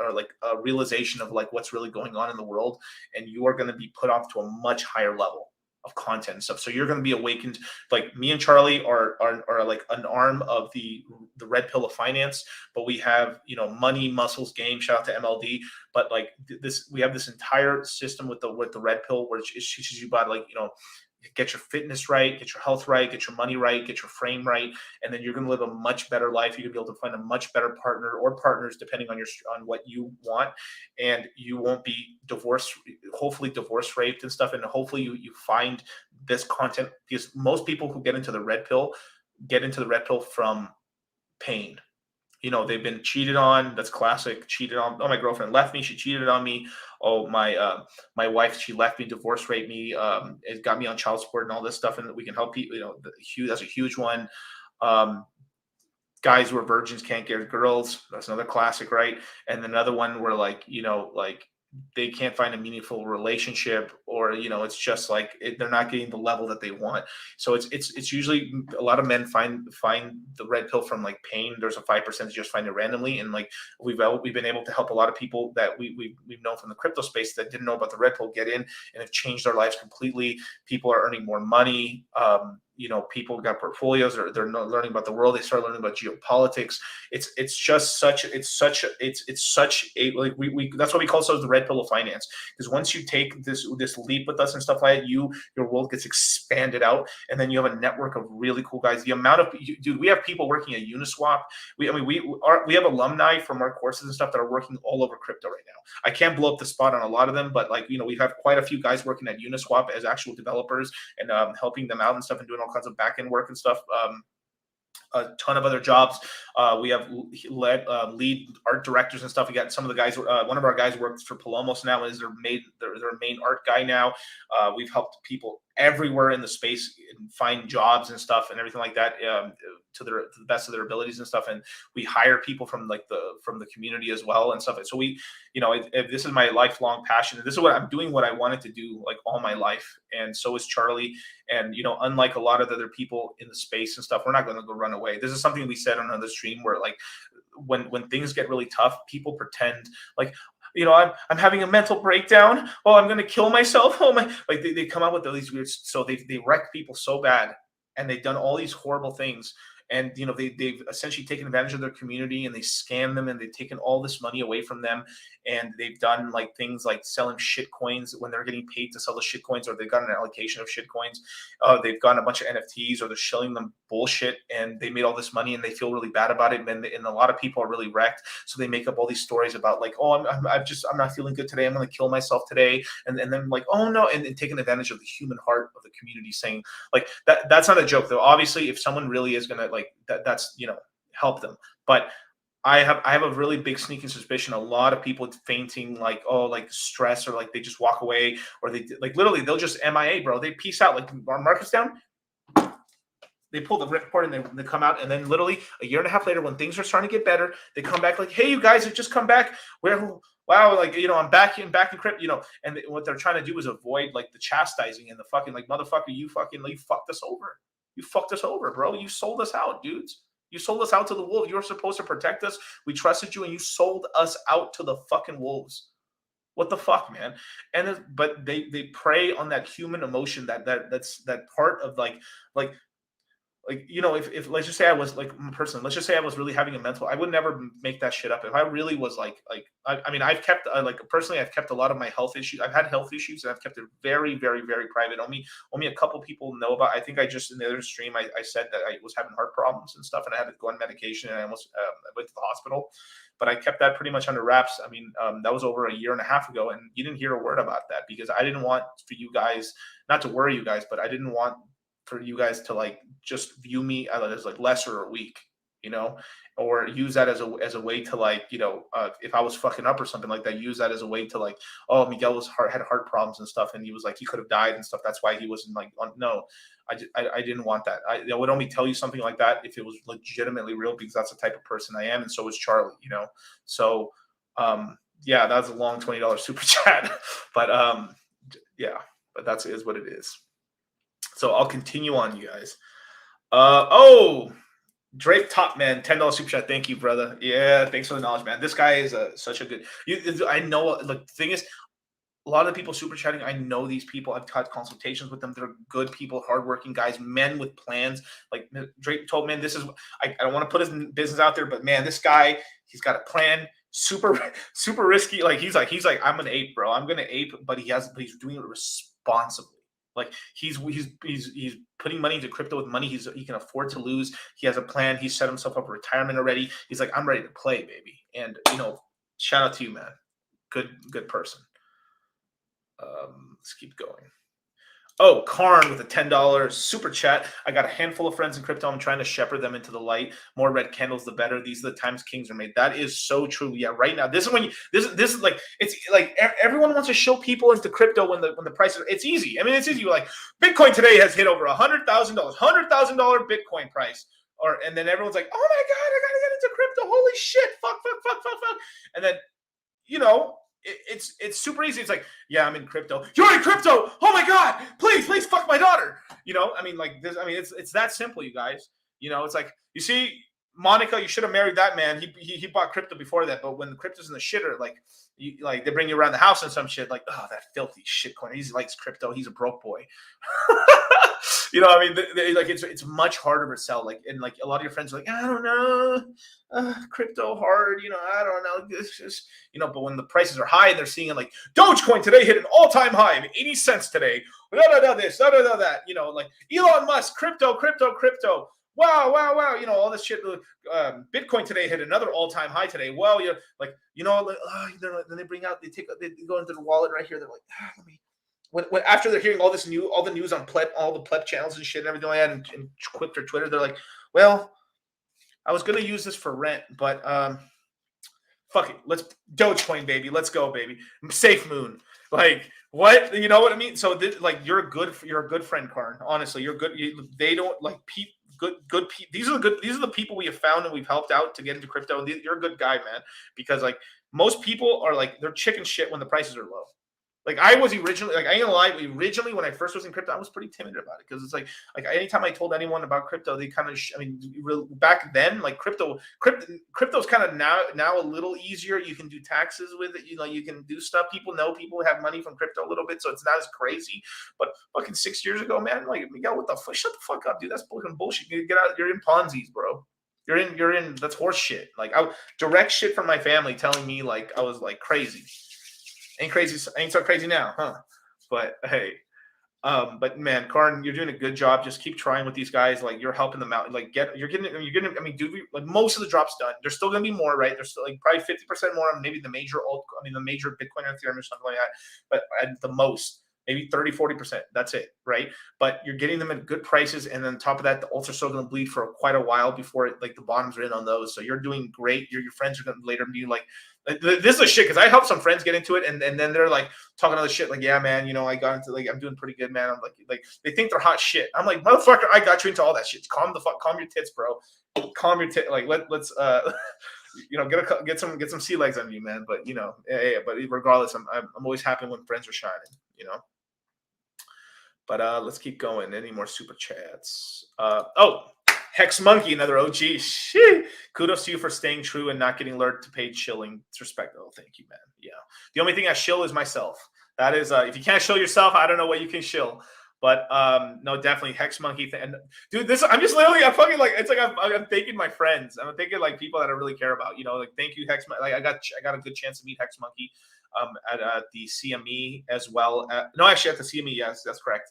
a realization of like what's really going on in the world, and you are going to be put off to a much higher level of content and stuff. So you're going to be awakened. Like me and Charlie are like an arm of the red pill of finance, but we have, money, muscles, game, shout out to MLD. But like this, we have this entire system with the red pill, where it teaches you about get your fitness right, get your health right, get your money right, get your frame right, and then you're going to live a much better life. You're going to be able to find a much better partner or partners, depending on what you want, and you won't be hopefully divorce raped and stuff. And hopefully you find this content, because most people who get into the red pill from pain. They've been cheated on. That's classic. Cheated on. Oh, my girlfriend left me. She cheated on me. Oh, my wife, she left me, divorce raped me. It got me on child support and all this stuff. And we can help people. That's a huge one. Guys who are virgins can't get girls. That's another classic, right? And another one where they can't find a meaningful relationship, or it's just like they're not getting the level that they want. So it's usually a lot of men find the red pill from like pain. There's a 5% that just find it randomly, and like we've been able to help a lot of people that we've known from the crypto space that didn't know about the red pill get in and have changed their lives completely. People are earning more money. people got portfolios, or they're not learning about the world. They start learning about geopolitics. It's such a, like, we that's why we call ourselves the red pill of finance, because once you take this leap with us and stuff like that, your world gets expanded out, and then you have a network of really cool guys. The amount of, dude, we have people working at Uniswap. We have alumni from our courses and stuff that are working all over crypto right now. I can't blow up the spot on a lot of them, but like, we have quite a few guys working at Uniswap as actual developers, and helping them out and stuff, and doing all kinds of back end work and stuff. A ton of other jobs. We have lead art directors and stuff. We got some of the guys. One of our guys works for Palomos now, is their main art guy now. We've helped people everywhere in the space find jobs and stuff and everything like that, to the best of their abilities and stuff. And we hire people from the community as well and stuff. And so we, if this is my lifelong passion, and this is what I'm doing, what I wanted to do like all my life. And so is Charlie. And unlike a lot of the other people in the space and stuff, we're not going to go run away. This is something we said on another stream, where like when things get really tough, people pretend like, I'm having a mental breakdown. Oh, I'm going to kill myself. Oh my, like they come out with all these weird, so they wreck people so bad, and they've done all these horrible things. And they've essentially taken advantage of their community, and they scam them, and they've taken all this money away from them. And they've done like things like selling shit coins when they're getting paid to sell the shit coins, or they've got an allocation of shit coins. They've gotten a bunch of NFTs, or they're showing them bullshit, and they made all this money, and they feel really bad about it. And a lot of people are really wrecked, so they make up all these stories about like, oh, I'm not feeling good today, I'm going to kill myself today, and then like, oh no, and taking advantage of the human heart of the community, saying like that's not a joke though. Obviously, if someone really is going to like that's help them, but I have a really big sneaking suspicion a lot of people fainting, like, oh, like stress, or like they just walk away, or they like literally they'll just MIA, bro. They peace out. Like our market's down, they pull the report, and they come out, and then literally a year and a half later, when things are starting to get better, they come back like, hey, you guys have just come back. Wow, like I'm back in crypto, and what they're trying to do is avoid like the chastising and the fucking like, motherfucker, you fucked us over. You fucked us over, bro. You sold us out, dudes. You sold us out to the wolves. You were supposed to protect us. We trusted you, and you sold us out to the fucking wolves. What the fuck, man? But they prey on that human emotion, that's that part of like if let's just say I was like a person, let's just say I was really having a mental, I would never make that shit up. If I really was I mean, I've kept personally, I've kept a lot of my health issues. I've had health issues, and I've kept it very, very, very private. Only a couple people know about. I think I just in the other stream I said that I was having heart problems and stuff, and I had to go on medication, and I almost went to the hospital. But I kept that pretty much under wraps. I mean, that was over a year and a half ago, and you didn't hear a word about that, because I didn't want for you guys, not to worry you guys, but I didn't want for you guys to like just view me as like lesser or weak, or use that as a way to like, if I was fucking up or something like that, use that as a way to like, oh, Miguel had heart problems and stuff, and he was like, he could have died and stuff. That's why he wasn't like, no, I didn't want that. I would only tell you something like that if it was legitimately real, because that's the type of person I am, and so is Charlie, So, yeah, that was a long $20 super chat, but yeah, but that's is what it is. So I'll continue on, you guys. Drake Topman, $10 super chat. Thank you, brother. Yeah, thanks for the knowledge, man. This guy is such a good. I know. Like, the thing is, a lot of the people super chatting, I know these people. I've had consultations with them. They're good people, hardworking guys, men with plans. Like Drake told, man, this is. I don't want to put his business out there, but man, this guy, he's got a plan. Super risky. Like he's like, I'm an ape, bro. I'm gonna ape, but he's doing it responsibly. Like he's putting money into crypto with money he can afford to lose. He has a plan. He set himself up for retirement already. He's like, I'm ready to play, baby. And shout out to you, man. Good person. Let's keep going. Oh, Karn with a $10 super chat. I got a handful of friends in crypto. I'm trying to shepherd them into the light. More red candles, the better. These are the times kings are made. That is so true. Yeah, right now. This is when this is like, it's like everyone wants to show people into crypto when the price is. It's easy. I mean, it's easy. You're like, Bitcoin today has hit over $100,000, $100,000 Bitcoin price. And then everyone's like, oh my God, I gotta get into crypto. Holy shit. Fuck. And then, it's super easy. It's like, yeah, I'm in crypto. You're in crypto. Oh my God, please fuck my daughter. I mean, like this. I mean, it's that simple, you guys. It's like, you see, Monica, you should have married that man. He bought crypto before that, but when the crypto's in the shitter, like they bring you around the house and some shit, like, oh, that filthy shitcoin. He likes crypto. He's a broke boy. You know, I mean, like it's much harder to sell. Like, and like a lot of your friends are like, I don't know, crypto hard. You know, I don't know. This is, you know, but when the prices are high and they're seeing it, like Dogecoin today hit an all-time high of 80 cents today. This, that. You know, like Elon Musk, crypto. Wow, wow, wow. You know, all this shit. Bitcoin today hit another all-time high today. Well, you know, like, you know, like, then they bring out, they go into the wallet right here. They're like, let me. When after they're hearing all the news on all the pleb channels and shit and everything like that, and Quick or Twitter, they're like, well, I was gonna use this for rent, but fuck it, let's Dogecoin, baby, let's go, baby, Safe Moon, like what, you know what I mean? So like you're a good friend, Karn. Honestly, you're good. They don't like good people. These are the people we have found and we've helped out to get into crypto. And you're a good guy, man, because like most people are like they're chicken shit when the prices are low. Like I was originally, like I ain't gonna lie, originally when I first was in crypto, I was pretty timid about it because it's like anytime I told anyone about crypto, they kind of, I mean, back then, like crypto's kind of now a little easier. You can do taxes with it, you know, you can do stuff. People have money from crypto a little bit, so it's not as crazy. But fucking 6 years ago, man, like Miguel, what the fuck? Shut the fuck up, dude. That's fucking bullshit. You get out. You're in Ponzi's, bro. You're in. That's horse shit. Like direct shit from my family telling me like I was like crazy. Ain't so crazy now, huh? But hey, but man, Karn, you're doing a good job. Just keep trying with these guys. Like you're helping them out. Like you're getting. I mean, like most of the drops done. There's still gonna be more, right? There's still like probably 50% more on maybe the major the major Bitcoin or Ethereum or something like that. But at the most, maybe 30-40%. That's it, right? But you're getting them at good prices, and then on top of that, the alts are still going to bleed for quite a while before like the bottoms are in on those. So you're doing great. Your friends are going to later be like, this is a shit, because I helped some friends get into it, and then they're like talking all this shit, like, yeah, man, you know, I got into, like, I'm doing pretty good, man. I'm like they think they're hot shit. I'm like, motherfucker, I got you into all that shit. Calm your tits, bro. Calm your tits. Like let's you know, get some sea legs on you, man. But you know, yeah. But regardless, I'm always happy when friends are shining, you know. But let's keep going. Any more super chats? Hex Monkey, another OG. Shit. Kudos to you for staying true and not getting lured to paid shilling. It's respect. Oh, thank you, man. Yeah. The only thing I shill is myself. That is, if you can't shill yourself, I don't know what you can shill. But no, definitely Hex Monkey. And dude, I'm just literally, I'm fucking like, it's like I'm thanking my friends. I'm thanking like people that I really care about. You know, like thank you, Hex. Like I got a good chance to meet Hex Monkey at the CME as well. No, actually at the CME. Yes, that's correct.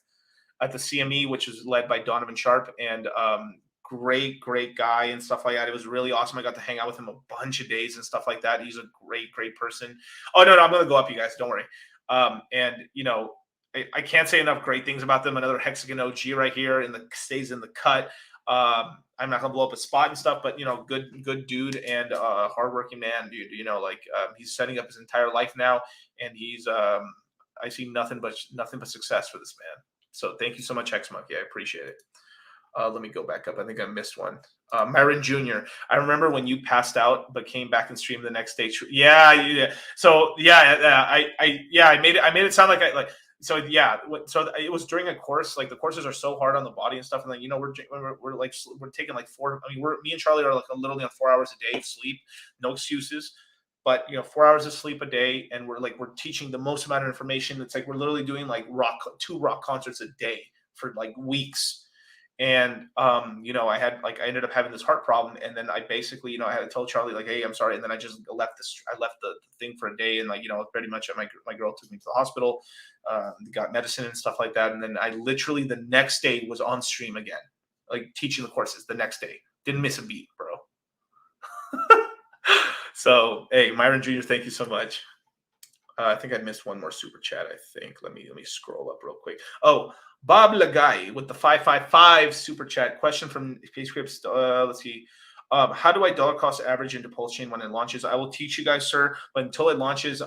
At the CME, which was led by Donovan Sharp, and great guy and stuff like that. It was really awesome. I got to hang out with him a bunch of days and stuff like that. He's a great person. Oh no, I'm gonna go up, you guys. Don't worry. And you know, I can't say enough great things about them. Another Hexagon OG right here, stays in the cut. I'm not gonna blow up a spot and stuff, but you know, good dude and hardworking man, dude. You know, like he's setting up his entire life now, and he's I see nothing but success for this man. So thank you so much, Hex Monkey. I appreciate it. Let me go back up. I think I missed one. Myron Jr. I remember when you passed out, but came back and streamed the next day. Yeah. So yeah, I made it sound like So yeah, so it was during a course. Like the courses are so hard on the body and stuff, and like, you know, we're taking like me and Charlie are like literally on 4 hours a day of sleep, no excuses. But you know, 4 hours of sleep a day, and we're teaching the most amount of information. It's like we're literally doing like two rock concerts a day for like weeks. And you know, I ended up having this heart problem, and then I basically, you know, I had to tell Charlie like, hey, I'm sorry, and then I just left the thing for a day, and like, you know, pretty much my girl took me to the hospital, got medicine and stuff like that, and then I literally the next day was on stream again, like teaching the courses the next day. Didn't miss a beat, bro. So, hey, Myron Jr., thank you so much. I think I missed one more super chat. I think. Let me scroll up real quick. Oh, Bob Lagai with the 555 super chat question from PScripts. Let's see. How do I dollar cost average into PulseChain when it launches? I will teach you guys, sir. But until it launches,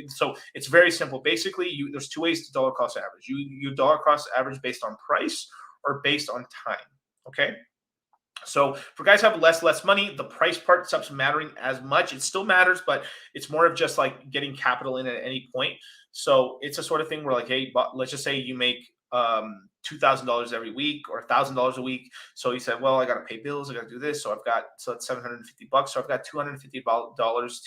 so it's very simple. Basically, there's two ways to dollar cost average. You dollar cost average based on price or based on time. Okay. So for guys who have less money, the price part stops mattering as much. It still matters, but it's more of just like getting capital in at any point. So it's a sort of thing where like, hey, let's just say you make $2,000 every week or $1,000 a week. So he said, well, I got to pay bills. I got to do this. So it's $750. So I've got $250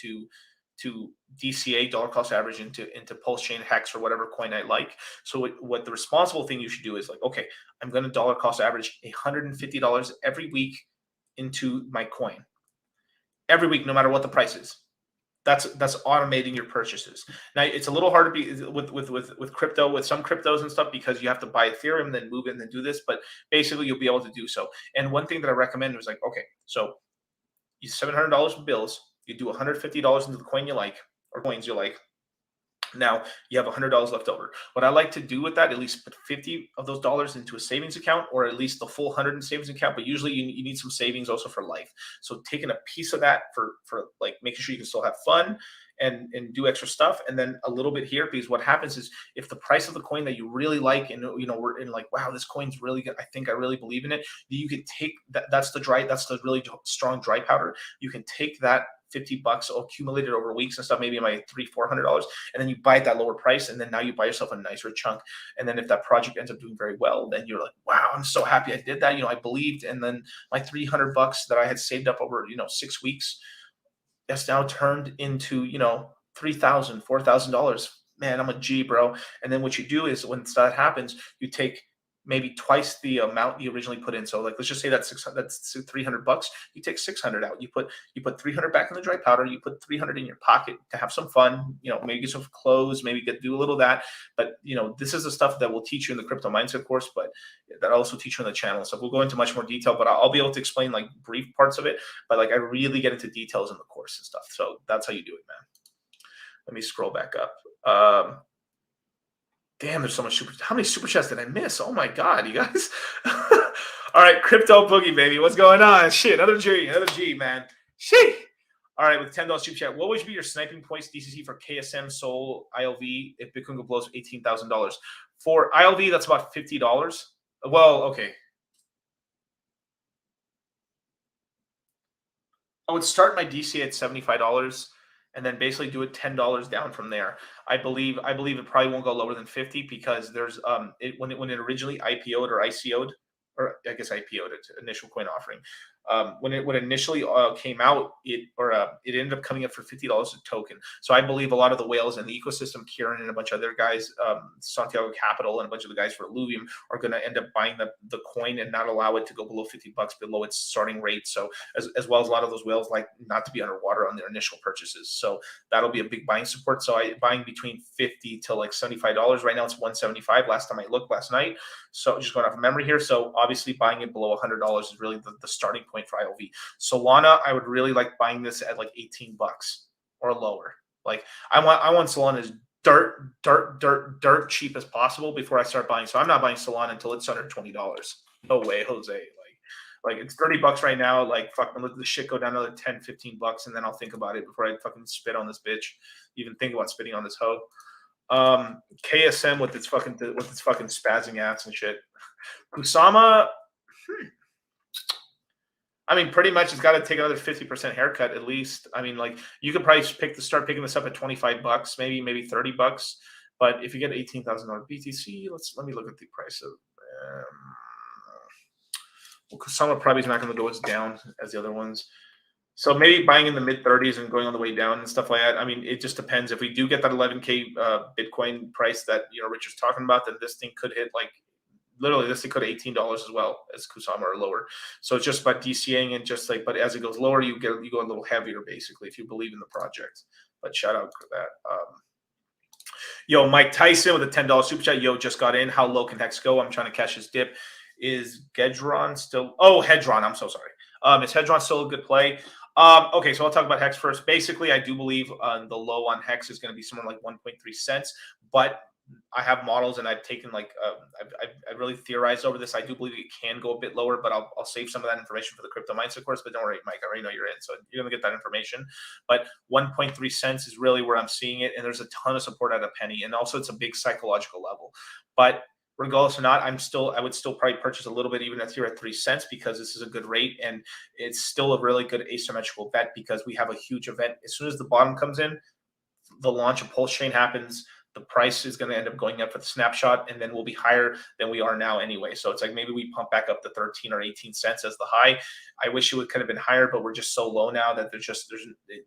to DCA, dollar cost average, into PulseChain, Hex, or whatever coin I like. So what the responsible thing you should do is like, okay, I'm going to dollar cost average $150 every week into my coin. Every week, no matter what the price is. That's automating your purchases. Now it's a little hard to be with crypto, with some cryptos and stuff, because you have to buy Ethereum, then move it, and then do this. But basically, you'll be able to do so. And one thing that I recommend was like, okay, so you $700 in bills, you do $150 into the coin you like, or coins you like. Now you have $100 left over. What I like to do with that, at least put 50 of those dollars into a savings account, or at least the full 100 in savings account. But usually you need some savings also for life. So taking a piece of that for like making sure you can still have fun and do extra stuff, and then a little bit here, because what happens is if the price of the coin that you really like, and we're in like, wow, this coin's really good, I really believe in it, you can take that. That's the really strong dry powder. You can take that $50 accumulated over weeks and stuff, maybe my $300-400, and then you buy at that lower price, and then now you buy yourself a nicer chunk. And then if that project ends up doing very well, then you're like, wow, I'm so happy I did that. I believed, and then my $300 that I had saved up over 6 weeks, that's now turned into $3,000, $4,000. Man, I'm a G, bro. And then what you do is when that happens, you take maybe twice the amount you originally put in. So like, let's just say that's $300. You take 600 out. You put 300 back in the dry powder. You put 300 in your pocket to have some fun. Maybe get some clothes. Maybe do a little of that. But this is the stuff that we'll teach you in the crypto mindset course, but that I'll also teach you on the channel. So we'll go into much more detail. But I'll be able to explain like brief parts of it. But like I really get into details in the course and stuff. So that's how you do it, man. Let me scroll back up. Damn, there's so much how many super chats did I miss? Oh my God, you guys. All right, Crypto Boogie, baby. What's going on? Shit, another G, man. Shit. All right, with $10 super chat, what would be your sniping points DCC for KSM, Sol, ILV if Bitcoin blows $18,000? For ILV, that's about $50. Well, okay. I would start my DC at $75. And then basically do it $10 down from there. I believe it probably won't go lower than 50, because there's when it originally IPO'd or ICO'd, or I guess IPO'd, its initial coin offering. When it initially came out, it ended up coming up for $50 a token. So I believe a lot of the whales in the ecosystem, Kieran and a bunch of other guys, Santiago Capital and a bunch of the guys for Illuvium, are going to end up buying the coin and not allow it to go below $50 below its starting rate. So as well as a lot of those whales like not to be underwater on their initial purchases. So that'll be a big buying support. So I buying between $50 to like $75. Right now it's $175. Last time I looked last night. So just going off of memory here. So obviously buying it below $100 is really the starting point for ILV. Solana, I would really like buying this at like $18 or lower. Like I want Solana as dirt cheap as possible before I start buying. So I'm not buying Solana until it's under $20. No way, Jose. Like it's $30 right now. Like fucking let the shit go down another $10-15, and then I'll think about it before I fucking spit on this bitch. Even think about spitting on this hoe. KSM with its fucking spazzing ass and shit. Kusama. I mean, pretty much it's got to take another 50% haircut at least. I mean, like you could probably start picking this up at $25, maybe $30. But if you get $18,000 BTC, let me look at the price of. Kusama probably is not going to go as down as the other ones. So maybe buying in the mid 30s and going on the way down and stuff like that. I mean, it just depends. If we do get that 11K Bitcoin price that Richard's talking about, then this thing could hit like literally this thing could hit $18 as well as Kusama or lower. So it's just about DCAing and just like, but as it goes lower, you go a little heavier basically if you believe in the project. But shout out for that. Yo, Mike Tyson with a $10 super chat. Yo, just got in. How low can Hex go? I'm trying to catch his dip. Is Gedron still? Oh, Hedron. I'm so sorry. Is Hedron still a good play? Okay, so I'll talk about Hex first. Basically, I do believe the low on Hex is going to be somewhere like 1.3 cents. But I have models, and I've taken like I've really theorized over this. I do believe it can go a bit lower, but I'll save some of that information for the crypto mindset course. But don't worry, Mike, I already know you're in, so you're going to get that information. But 1.3 cents is really where I'm seeing it, and there's a ton of support at a penny, and also it's a big psychological level. But regardless or not, I would still probably purchase a little bit even here at 3 cents, because this is a good rate and it's still a really good asymmetrical bet, because we have a huge event. As soon as the bottom comes in, the launch of PulseChain happens, the price is going to end up going up for the snapshot, and then we'll be higher than we are now anyway. So it's like maybe we pump back up to 13 or 18 cents as the high. I wish it would kind of been higher, but we're just so low now that there's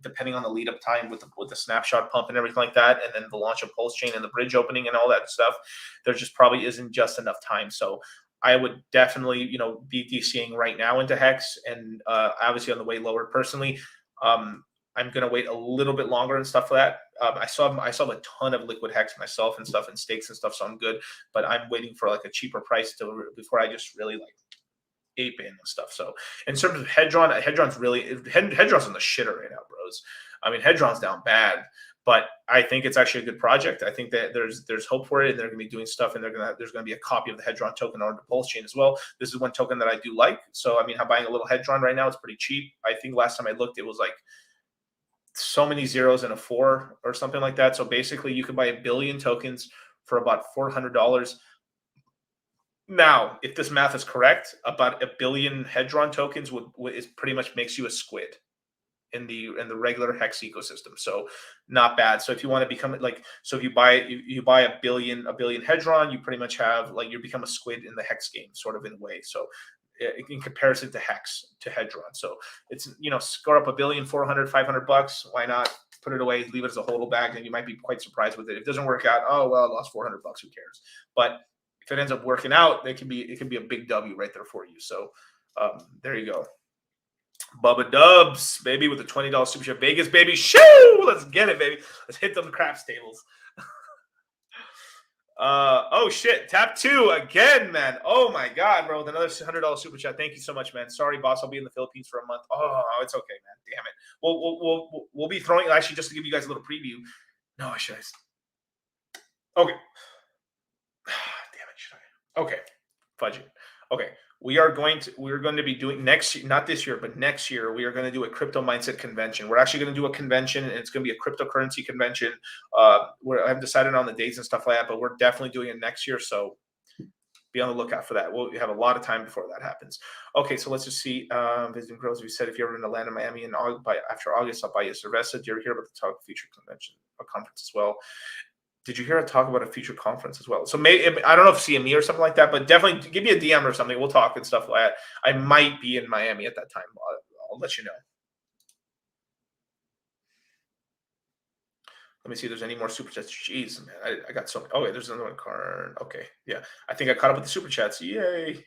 depending on the lead up time with the snapshot pump and everything like that, and then the launch of PulseChain and the bridge opening and all that stuff, there just probably isn't just enough time. So I would definitely, be DCing right now into Hex, and obviously on the way lower personally. I'm going to wait a little bit longer and stuff for that. I saw a ton of liquid Hex myself and stuff and stakes and stuff, so I'm good. But I'm waiting for like a cheaper price before I just really like ape in and stuff. So in terms of Hedron, Hedron's in the shitter right now, bros. I mean, Hedron's down bad, but I think it's actually a good project. I think that there's hope for it, and they're going to be doing stuff, and there's going to be a copy of the Hedron token on the PulseChain as well. This is one token that I do like. So I mean, I'm buying a little Hedron right now. It's pretty cheap. I think last time I looked, it was like so many zeros and a 4 or something like that. So basically you could buy 1 billion tokens for about $400. Now, if this math is correct, about 1 billion Hedron tokens is pretty much makes you a squid in the regular Hex ecosystem. So not bad. So if you want to become so if you buy a billion Hedron, you pretty much have you become a squid in the Hex game, sort of in a way. So in comparison to Hedron. So it's, score up 1 billion, 400, $500. Why not put it away, leave it as a hodl bag, and you might be quite surprised with it. If it doesn't work out, oh, well, I lost $400. Who cares? But if it ends up working out, it can be a big W right there for you. So there you go. Bubba Dubs, baby, with the $20 super chat. Vegas, baby. Shoo! Let's get it, baby. Let's hit them craps tables. Oh shit, tap 2 again, man. Oh my god, bro, with another $100 super chat. Thank you so much, man. Sorry, boss, I'll be in the Philippines for a month. Oh, it's okay, man. Damn it. We'll be throwing, actually, just to give you guys a little preview. No, I should. Okay. Damn it, should I? Okay, fudge it. Okay, we're going to be doing next year, not this year, but next year, we are going to do a crypto mindset convention. We're actually going to do a convention, and it's going to be a cryptocurrency convention. I haven't decided on the dates and stuff like that, but we're definitely doing it next year. So be on the lookout for that. We'll have a lot of time before that happens. Okay, so let's just see. Visiting Pros, we said if you're ever in Atlanta, Miami, and after August, I'll buy you a cerveza. Did you ever hear about the Talk Future convention or conference as well? Did you hear a talk about a future conference as well? So maybe, I don't know if CME or something like that, but definitely give me a DM or something. We'll talk and stuff like that. I might be in Miami at that time. I'll let you know. Let me see if there's any more super chats. Jeez, man, I got so many. Oh, wait, there's another one. Card. Okay, yeah. I think I caught up with the super chats. Yay.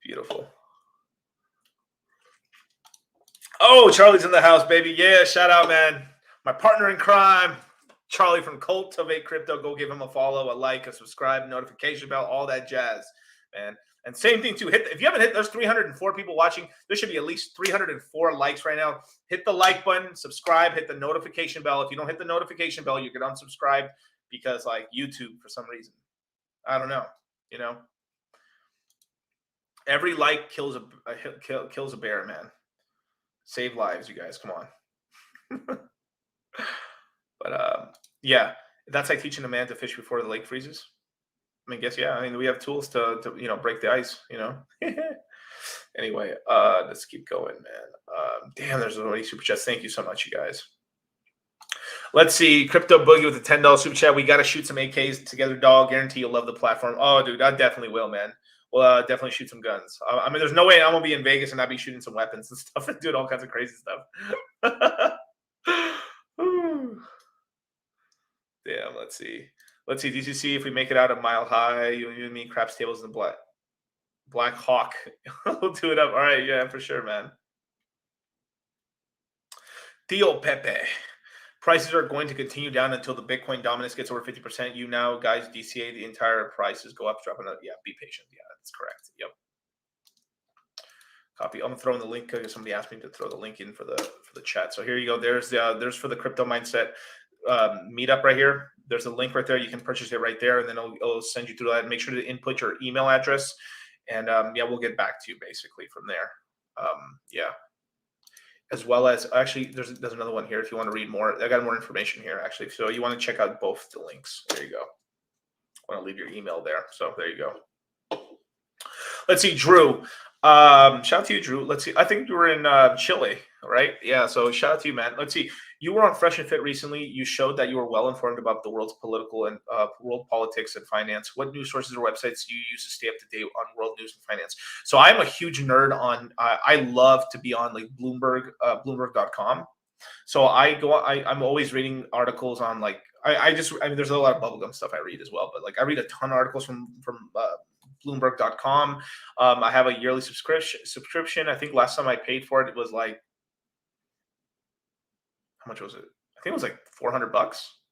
Beautiful. Oh, Charlie's in the house, baby. Yeah, shout out, man. My partner in crime, Charlie from Cultivate Crypto. Go give him a follow, a like, a subscribe, notification bell, all that jazz, man. And same thing too. If you haven't hit, there's 304 people watching. There should be at least 304 likes right now. Hit the like button, subscribe, hit the notification bell. If you don't hit the notification bell, you get unsubscribed because YouTube for some reason. I don't know. Every like kills a bear, man. Save lives, you guys. Come on. But yeah, that's like teaching a man to fish before the lake freezes. I mean, yeah. I mean, we have tools to break the ice. Anyway, let's keep going, man. Damn, there's already super chats. Thank you so much, you guys. Let's see, Crypto Boogie with a $10 super chat. We got to shoot some AKs together, dog. Guarantee you'll love the platform. Oh, dude, I definitely will, man. We'll definitely shoot some guns. I mean, there's no way I'm gonna be in Vegas and not be shooting some weapons and stuff and doing all kinds of crazy stuff. Damn, let's see. DCC, if we make it out a mile high, you and me, craps tables in the Black Hawk. We'll do it up. All right, yeah, for sure, man. Theo Pepe. Prices are going to continue down until the Bitcoin dominance gets over 50%. You now, guys, DCA, the entire prices go up, drop another. Yeah, be patient. Yeah, that's correct. Yep. Copy. I'm throwing the link because somebody asked me to throw the link in for the chat. So here you go. There's for the crypto mindset meetup right here. There's a link right there. You can purchase it right there, and then it'll send you through that. Make sure to input your email address, and yeah, we'll get back to you basically from there. Yeah. As well as actually, there's another one here if you want to read more. I got more information here actually. So you want to check out both the links. There you go. I want to leave your email there. So there you go. Let's see, Drew. Shout out to you, Drew. Let's see. I think you were in Chile, right? Yeah. So shout out to you, man. Let's see. You were on Fresh and Fit recently. You showed that you were well informed about the world's political and world politics and finance. What news sources or websites do you use to stay up to date on world news and finance? So I'm a huge nerd on. I love to be on like Bloomberg, Bloomberg.com. So I'm always reading articles on like I mean there's a lot of bubblegum stuff I read as well, but like I read a ton of articles from Bloomberg.com. I have a yearly subscription. I think last time I paid for it, it was like, how much was it? I think it was like $400,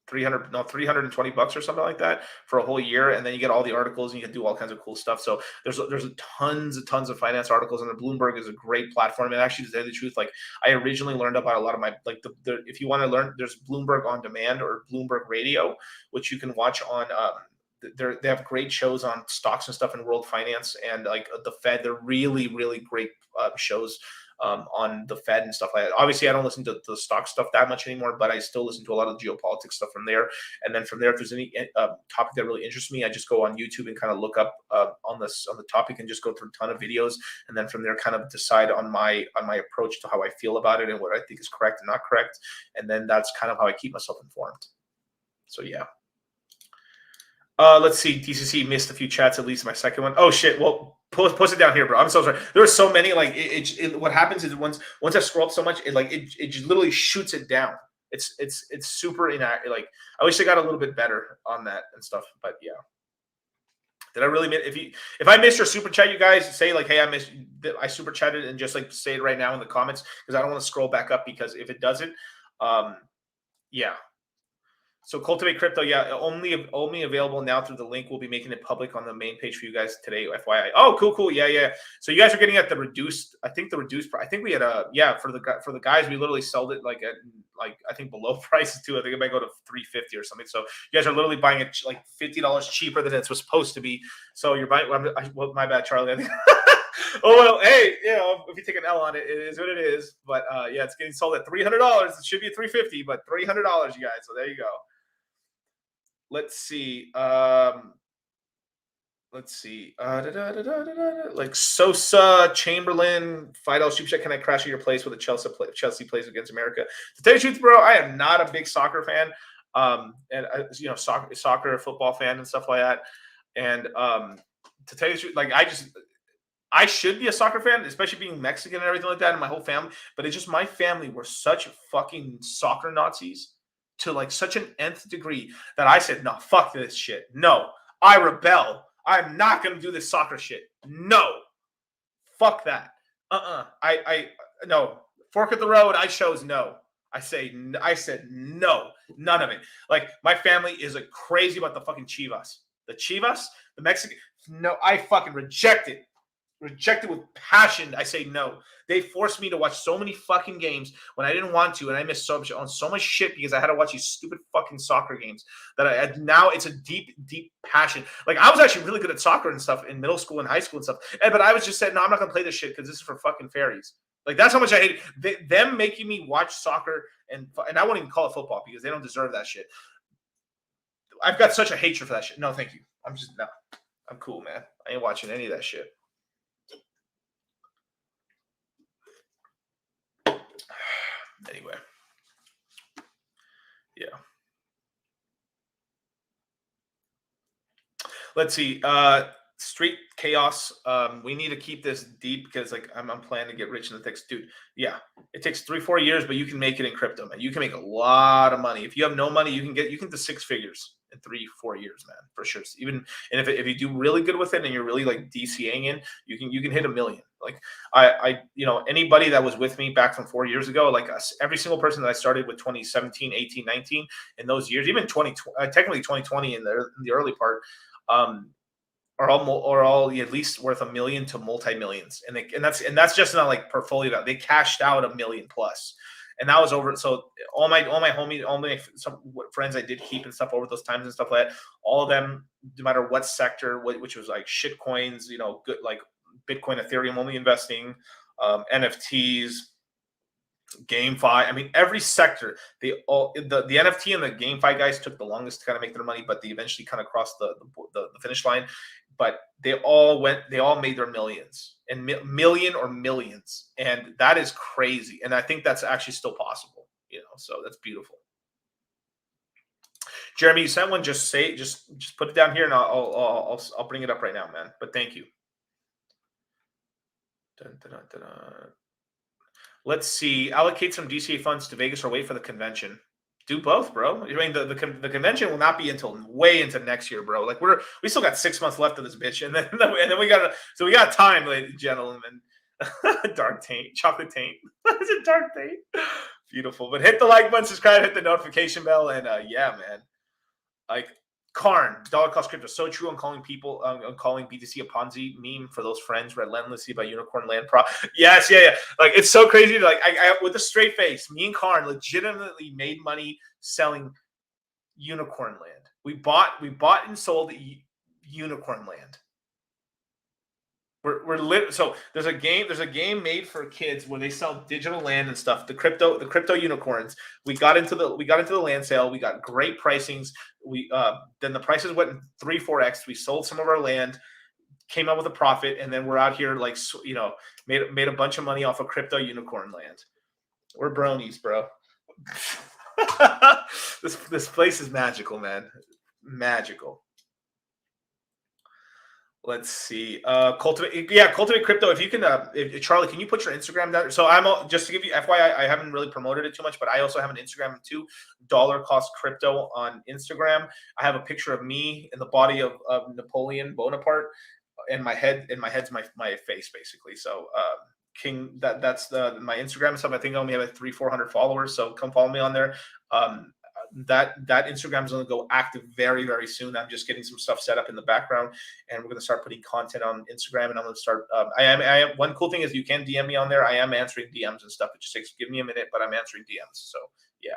320 bucks or something like that for a whole year. And then you get all the articles and you can do all kinds of cool stuff. So there's tons of finance articles, and the Bloomberg is a great platform. And actually, to tell you the truth, like I originally learned about a lot of my, like if you want to learn, there's Bloomberg on Demand or Bloomberg Radio, which you can watch on, they have great shows on stocks and stuff in world finance and like the Fed. They're really great shows on the Fed and stuff like that. Obviously, I don't listen to the stock stuff that much anymore, but I still listen to a lot of the geopolitics stuff from there. And then from there, if there's any topic that really interests me, I just go on YouTube and kind of look up on the topic and just go through a ton of videos. And then from there, kind of decide on my approach to how I feel about it and what I think is correct and not correct. And then that's kind of how I keep myself informed. So yeah. Let's see. DCC missed a few chats, at least my second one. Oh shit. Well, post it down here, bro. I'm so sorry. There are so many. Like what happens is once I scroll up so much, it just literally shoots it down. It's super inaccurate. Like I wish I got a little bit better on that and stuff. But yeah. Did I really miss? If I missed your super chat, you guys say like, hey, I super chatted, and just like say it right now in the comments, because I don't want to scroll back up, because if it doesn't, yeah. So Cultivate Crypto, yeah, only available now through the link. We'll be making it public on the main page for you guys today, FYI. Oh, cool, yeah. So you guys are getting at the reduced. I think we had for the guys, we literally sold it like at I think below prices too. I think it might go to $350 or something. So you guys are literally buying it like $50 cheaper than it was supposed to be. So you're buying. Well, my bad, Charlie. I think. Oh well, hey, if you take an L on it, it is what it is. But yeah, it's getting sold at $300. It should be at $350, but $300, you guys. So there you go. Let's see. Like Sosa, Chamberlain, $5 super chat. Can I crash at your place with a Chelsea plays against America? To tell you the truth, bro, I am not a big soccer fan. And soccer, football fan and stuff like that. And to tell you the truth, like I should be a soccer fan, especially being Mexican and everything like that, and my whole family. But it's just my family were such fucking soccer Nazis to like such an nth degree that I said, no, fuck this shit. No, I rebel. I'm not going to do this soccer shit. No, fuck that. No. Fork at the road. I chose no. I said no, none of it. Like my family is crazy about the fucking Chivas. The Chivas, the Mexican. No, I fucking reject it. Rejected with passion. I say no. They forced me to watch so many fucking games when I didn't want to, and I missed so much shit because I had to watch these stupid fucking soccer games that now it's a deep passion. Like I was actually really good at soccer and stuff in middle school and high school and stuff, but I was just saying, no, I'm not gonna play this shit because this is for fucking fairies. Like that's how much I hate it. Them making me watch soccer and I won't even call it football because they don't deserve that shit. I've got such a hatred for that shit. No, thank you. I'm cool, man. I ain't watching any of that shit. Anyway, yeah. Let's see. Street chaos. We need to keep this deep because like I'm planning to get rich in the next, dude. Yeah, it takes 3-4 years, but you can make it in crypto, man. You can make a lot of money. If you have no money, you can get to 6 figures in 3-4 years, man, for sure. Even and if you do really good with it and you're really like DCAing in, you can hit $1 million. Like I anybody that was with me back from 4 years ago, like every single person that I started with 2017, 18, 19 in those years, even technically 2020 in the early part, are all at least worth $1 million to multi-millions, and that's just not like portfolio value. They cashed out $1 million plus, and that was over. So all my homies, some friends I did keep and stuff over those times and stuff like that, all of them, no matter what sector, which was like shit coins, good like Bitcoin, Ethereum only investing, NFTs, GameFi. I mean, every sector, the NFT and the GameFi guys took the longest to kind of make their money, but they eventually kind of crossed the finish line. but they all made their millions and million or millions, and that is crazy. And I think that's actually still possible, so that's beautiful. Jeremy, you sent one. Just put it down here, and I'll bring it up right now, man. But thank you. Dun, dun, dun, dun, dun. Let's see. Allocate some DCA funds to Vegas or wait for the convention. Do both, bro. I mean, the convention will not be until way into next year, bro. Like we still got 6 months left of this bitch, and then we got time, ladies and gentlemen. Dark taint, chocolate taint. Is it dark taint? Beautiful. But hit the like button, subscribe, hit the notification bell, and yeah, man. Like Karn, DollarCost crypto, so true. I'm calling BTC a Ponzi meme for those friends relentlessly by unicorn land pro. Yes, yeah. Like it's so crazy. Like I with a straight face, me and Karn legitimately made money selling unicorn land. We bought and sold unicorn land. We're lit. So there's a game made for kids where they sell digital land and stuff. The crypto unicorns. We got into the land sale. We got great pricings. Then the prices went 3-4x. We sold some of our land, came up with a profit, and then we're out here like made a bunch of money off of crypto unicorn land. We're bronies, bro. This place is magical, man. Magical. Let's see. Cultivate crypto. If you can, Charlie, can you put your Instagram down? So just to give you FYI, I haven't really promoted it too much, but I also have an Instagram too, DollarCost Crypto on Instagram. I have a picture of me in the body of Napoleon Bonaparte, and my head's my face basically. So King, that's my Instagram and stuff. I think I only have 300-400 followers, so come follow me on there. That Instagram is going to go active very, very soon. I'm just getting some stuff set up in the background, and we're going to start putting content on Instagram. And I'm going to start. I am. One cool thing is you can DM me on there. I am answering DMs and stuff. It just takes give me a minute, but I'm answering DMs. So yeah.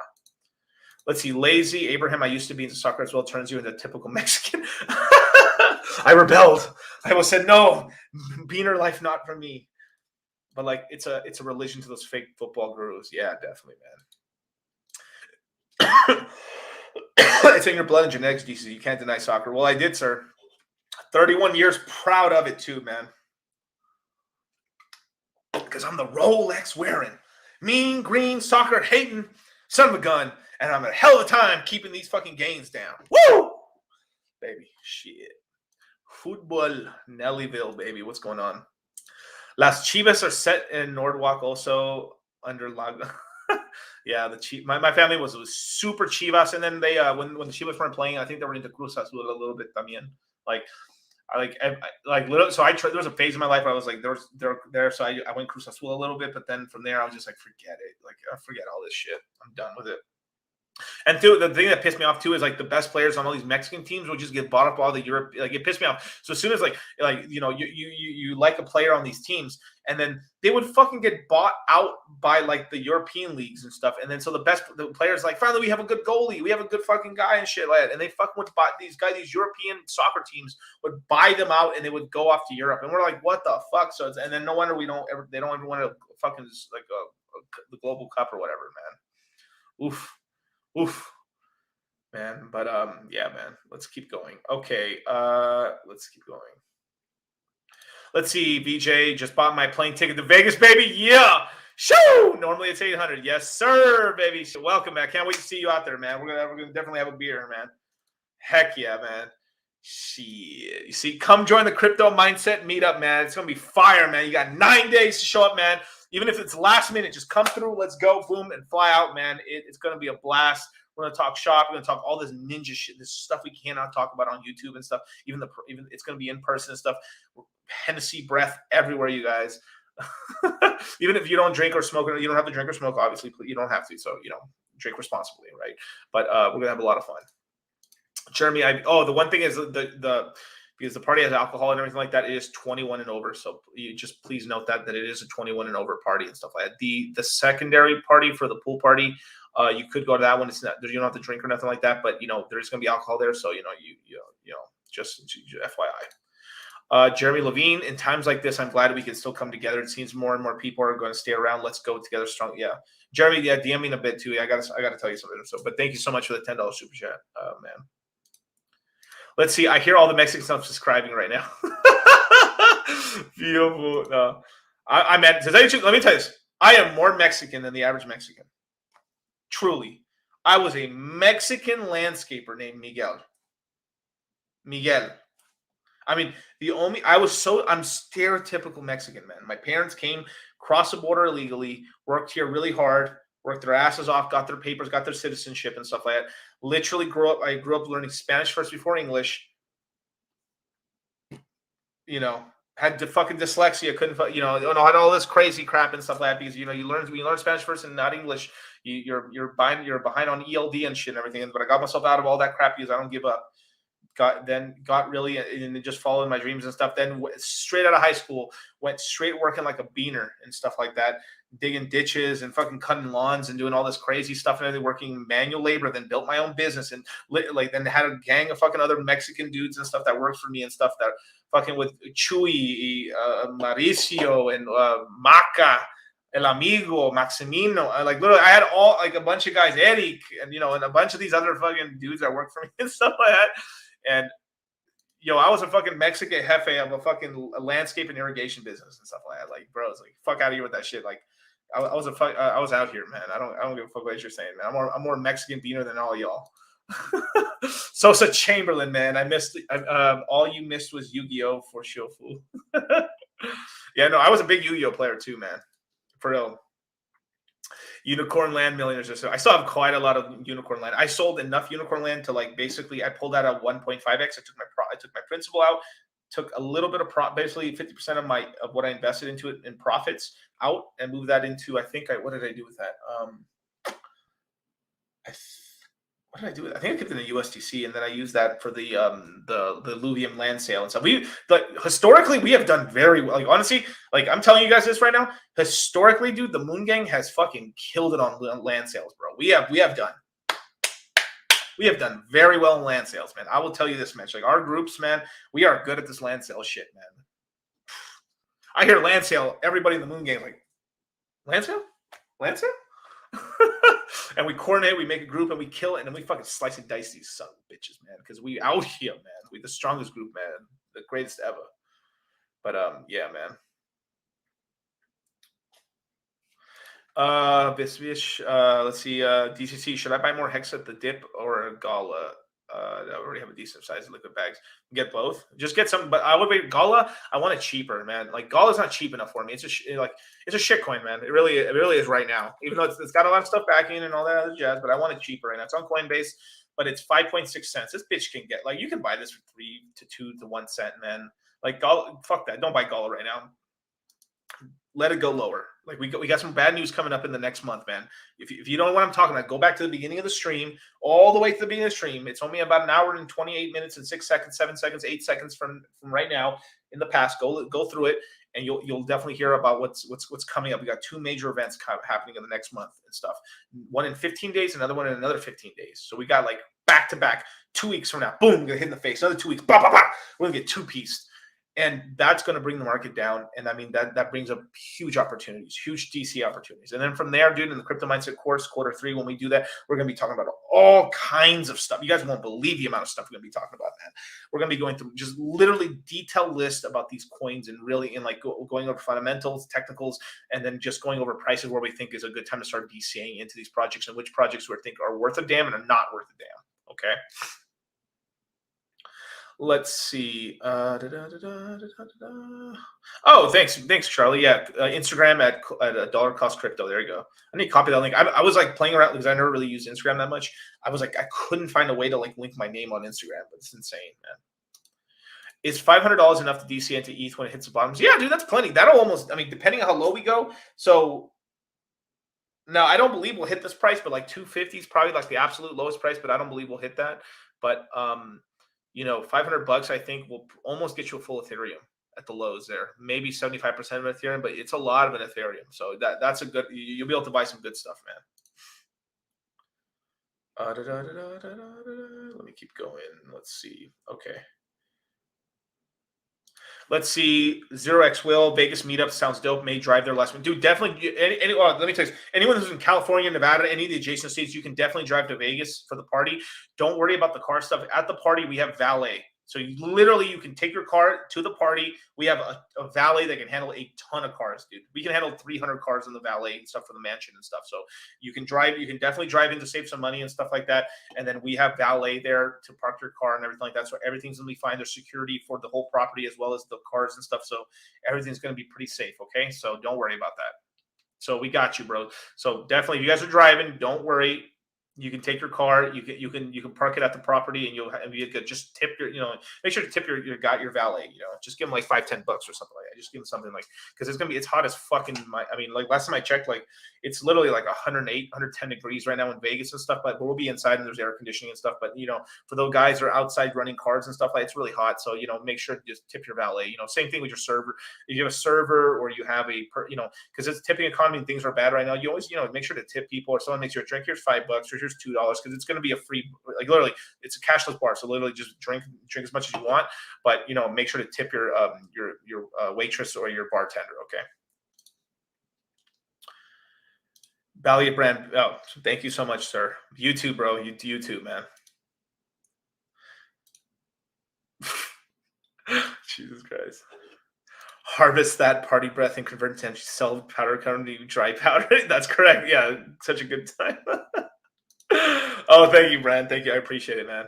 Let's see. Lazy Abraham. I used to be into soccer as well. Turns you into a typical Mexican. I rebelled. I said no. Beaner life not for me. But like it's a religion to those fake football gurus. Yeah, definitely, man. It's in your blood and genetics, DC. You can't deny soccer. Well, I did, sir. 31 years, proud of it too, man. Because I'm the Rolex wearing, mean green soccer hating son of a gun, and I'm a hell of a time keeping these fucking gains down. Woo, baby, shit. Football, Nellyville, baby. What's going on? Las Chivas are set in Nordwalk also under Laga. Yeah, my family was super Chivas, and then they when the Chivas weren't playing, I think they were into Cruz Azul a little bit también. Like literally. So there was a phase in my life where I was like there. So I went Cruz Azul a little bit, but then from there I was just like, forget it. Like I forget all this shit. I'm done with it. And too, the thing that pissed me off too is like the best players on all these Mexican teams will just get bought up by all the Europe. Like it pissed me off. So as soon as you like a player on these teams, and then they would fucking get bought out by like the European leagues and stuff. And then so the players like finally we have a good goalie, we have a good fucking guy and shit like that. And they fucking would buy these European soccer teams would buy them out and they would go off to Europe. And we're like, what the fuck? So and then no wonder they don't ever want to fucking like the Global Cup or whatever, man. Oof, man. But yeah, man. Let's keep going. Okay, let's keep going. Let's see. VJ just bought my plane ticket to Vegas, baby. Yeah, shoo. Normally it's 800. Yes, sir, baby. So welcome, man. Can't wait to see you out there, man. We're gonna definitely have a beer, man. Heck yeah, man. Shit. You see, come join the crypto mindset meetup, man. It's gonna be fire, man. You got 9 days to show up, man. Even if it's last minute, just come through. Let's go, boom, and fly out, man. It's going to be a blast. We're going to talk shop. We're going to talk all this ninja shit, this stuff we cannot talk about on YouTube and stuff. Even it's going to be in person and stuff. Hennessy breath everywhere, you guys. Even if you don't drink or smoke, you don't have to drink or smoke. Obviously, you don't have to. So drink responsibly, right? But we're going to have a lot of fun. Jeremy, the one thing is because the party has alcohol and everything like that, it is 21 and over. So you just please note that it is a 21 and over party and stuff like that. The secondary party for the pool party, you could go to that one. It's not, you don't have to drink or nothing like that, but there's going to be alcohol there. So, just FYI. Jeremy Levine, in times like this, I'm glad we can still come together. It seems more and more people are going to stay around. Let's go together strong. Yeah. Jeremy, yeah, DM me in a bit too. I got to tell you something. So, but thank you so much for the $10 super chat, man. Let's see. I hear all the Mexicans subscribing right now. Beautiful. No. I meant to tell you, let me tell you this. I am more Mexican than the average Mexican. Truly. I was a Mexican landscaper named Miguel. Miguel. I mean, I'm stereotypical Mexican, man. My parents came, crossed the border illegally, worked here really hard, worked their asses off, got their papers, got their citizenship and stuff like that. Literally I grew up learning Spanish first before English. You know, had the fucking dyslexia, couldn't, had all this crazy crap and stuff like that because you learn Spanish first and not English. You're behind on ELD and shit and everything. But I got myself out of all that crap because I don't give up. Got really and just followed my dreams and stuff. Then straight out of high school, went straight working like a beaner and stuff like that, digging ditches and fucking cutting lawns and doing all this crazy stuff and everything, working manual labor. Then built my own business and then had a gang of fucking other Mexican dudes and stuff that worked for me and stuff that fucking with Chuy, Mauricio, and Maca. El Amigo, Maximino, literally, I had a bunch of guys, Eric, and and a bunch of these other fucking dudes that worked for me and stuff like that. And I was a fucking Mexican jefe of a fucking landscape and irrigation business and stuff like that. Like, bro, it's like fuck out of here with that shit. Like, I was out here, man. I don't give a fuck what you're saying, man. I'm more Mexican beaner than all y'all. Sosa Chamberlain, man. I missed. All you missed was Yu-Gi-Oh for sure, fool. Yeah, no, I was a big Yu-Gi-Oh player too, man. For real. Unicorn Land millionaires. I still have quite a lot of Unicorn Land. I sold enough Unicorn Land to basically I pulled out a 1.5x. I took my principal out, took a little bit of basically 50% of what I invested into it in profits out, and moved that into what did I do with that? What did I do with it? I think I kept it in the USDC, and then I used that for the Luvium land sale and stuff. Historically we have done very well. Like, honestly, I'm telling you guys this right now. Historically, dude, the Moon Gang has fucking killed it on land sales, bro. We have done very well in land sales, man. I will tell you this, man. Our groups, man, we are good at this land sale shit, man. I hear land sale, everybody in the Moon Gang land sale? Land sale? And we coordinate, we make a group, and we kill it, and then we fucking slice and dice these son of bitches, man. Because we out here, man. We the strongest group, man. The greatest ever. But yeah, man. Let's see. DCC, should I buy more Hex at the dip or a Gala? I already have a decent size of liquid bags. Get both. Just get some, but I would wait. Gala, I want it cheaper, man. Gala's not cheap enough for me. It's a shit coin, man. It really is right now. Even though it's got a lot of stuff backing and all that other jazz, but I want it cheaper, and it's on Coinbase. But it's 5.6 cents. This bitch can get you can buy this for 3 to 2 to 1 cent, man. Gala, fuck that. Don't buy Gala right now. Let it go lower. We got some bad news coming up in the next month, man. If you don't know what I'm talking about, go back to the beginning of the stream, all the way to the beginning of the stream. It's only about an hour and 28 minutes and 6 seconds, 7 seconds, 8 seconds from right now in the past. Go through it, and you'll definitely hear about what's coming up. We got 2 major events happening in the next month and stuff. One in 15 days, another one in another 15 days. So we got back to back 2 weeks from now. Boom, gonna hit in the face. Another 2 weeks. Bah, bah, bah. We're gonna get 2-pieced. And that's going to bring the market down. And I mean, that brings up huge opportunities, huge DC opportunities. And then from there, dude, in the Crypto Mindset course, Q3, when we do that, we're going to be talking about all kinds of stuff. You guys won't believe the amount of stuff we're going to be talking about, man. We're going to be going through just literally detailed list about these coins and really going over fundamentals, technicals, and then just going over prices where we think is a good time to start DCing into these projects and which projects we think are worth a damn and are not worth a damn. Okay. Let's see. Oh, thanks, Charlie. Yeah, Instagram at $cost crypto. There you go. I need to copy that link. I was playing around because I never really used Instagram that much. I was I couldn't find a way to link my name on Instagram, but it's insane, man. Is $500 enough to DC into ETH when it hits the bottoms? Yeah, dude, that's plenty. That'll almost. I mean, depending on how low we go. So now I don't believe we'll hit this price, but 250 is probably the absolute lowest price. But I don't believe we'll hit that. But $500 I think will almost get you a full Ethereum at the lows there. Maybe 75% of Ethereum, but it's a lot of an Ethereum. So that's a good. You'll be able to buy some good stuff, man. Let me keep going. Let's see. Okay. Let's see. 0x Will Vegas meetup sounds dope. May drive there last week. Dude, definitely. Let me tell you, anyone who's in California, Nevada, any of the adjacent states, you can definitely drive to Vegas for the party. Don't worry about the car stuff. At the party, we have valet. So you can take your car to the party. We have a valet that can handle a ton of cars, dude. We can handle 300 cars in the valet and stuff for the mansion and stuff. So you can drive. You can definitely drive in to save some money and stuff like that. And then we have valet there to park your car and everything like that. So everything's gonna be fine. There's security for the whole property as well as the cars and stuff. So everything's gonna be pretty safe. Okay, so don't worry about that. So we got you, bro. So definitely, if you guys are driving, don't worry. You can take your car. You can park it at the property, and you could just tip your make sure to tip your valet. Just give him like $5-10 or something like that. Just give him something like because it's hot as fucking. Like last time I checked, like it's literally like 108, 110 degrees right now in Vegas and stuff. But we'll be inside and there's air conditioning and stuff. But for those guys that are outside running cars and stuff, like it's really hot. So make sure to just tip your valet. Same thing with your server. If you have a server or you have because it's tipping economy and things are bad right now. You always make sure to tip people or someone makes you a drink. Here's $5 or here's $2 because it's going to be a free, like literally it's a cashless bar. So literally just drink as much as you want, but make sure to tip your waitress or your bartender. Okay. Valiant brand. Oh, thank you so much, sir. You too, bro. You too, man. Jesus Christ. Harvest that party breath and convert it to sell powder currently dry powder. That's correct. Yeah, such a good time. Oh, thank you, Brand. Thank you. I appreciate it, man.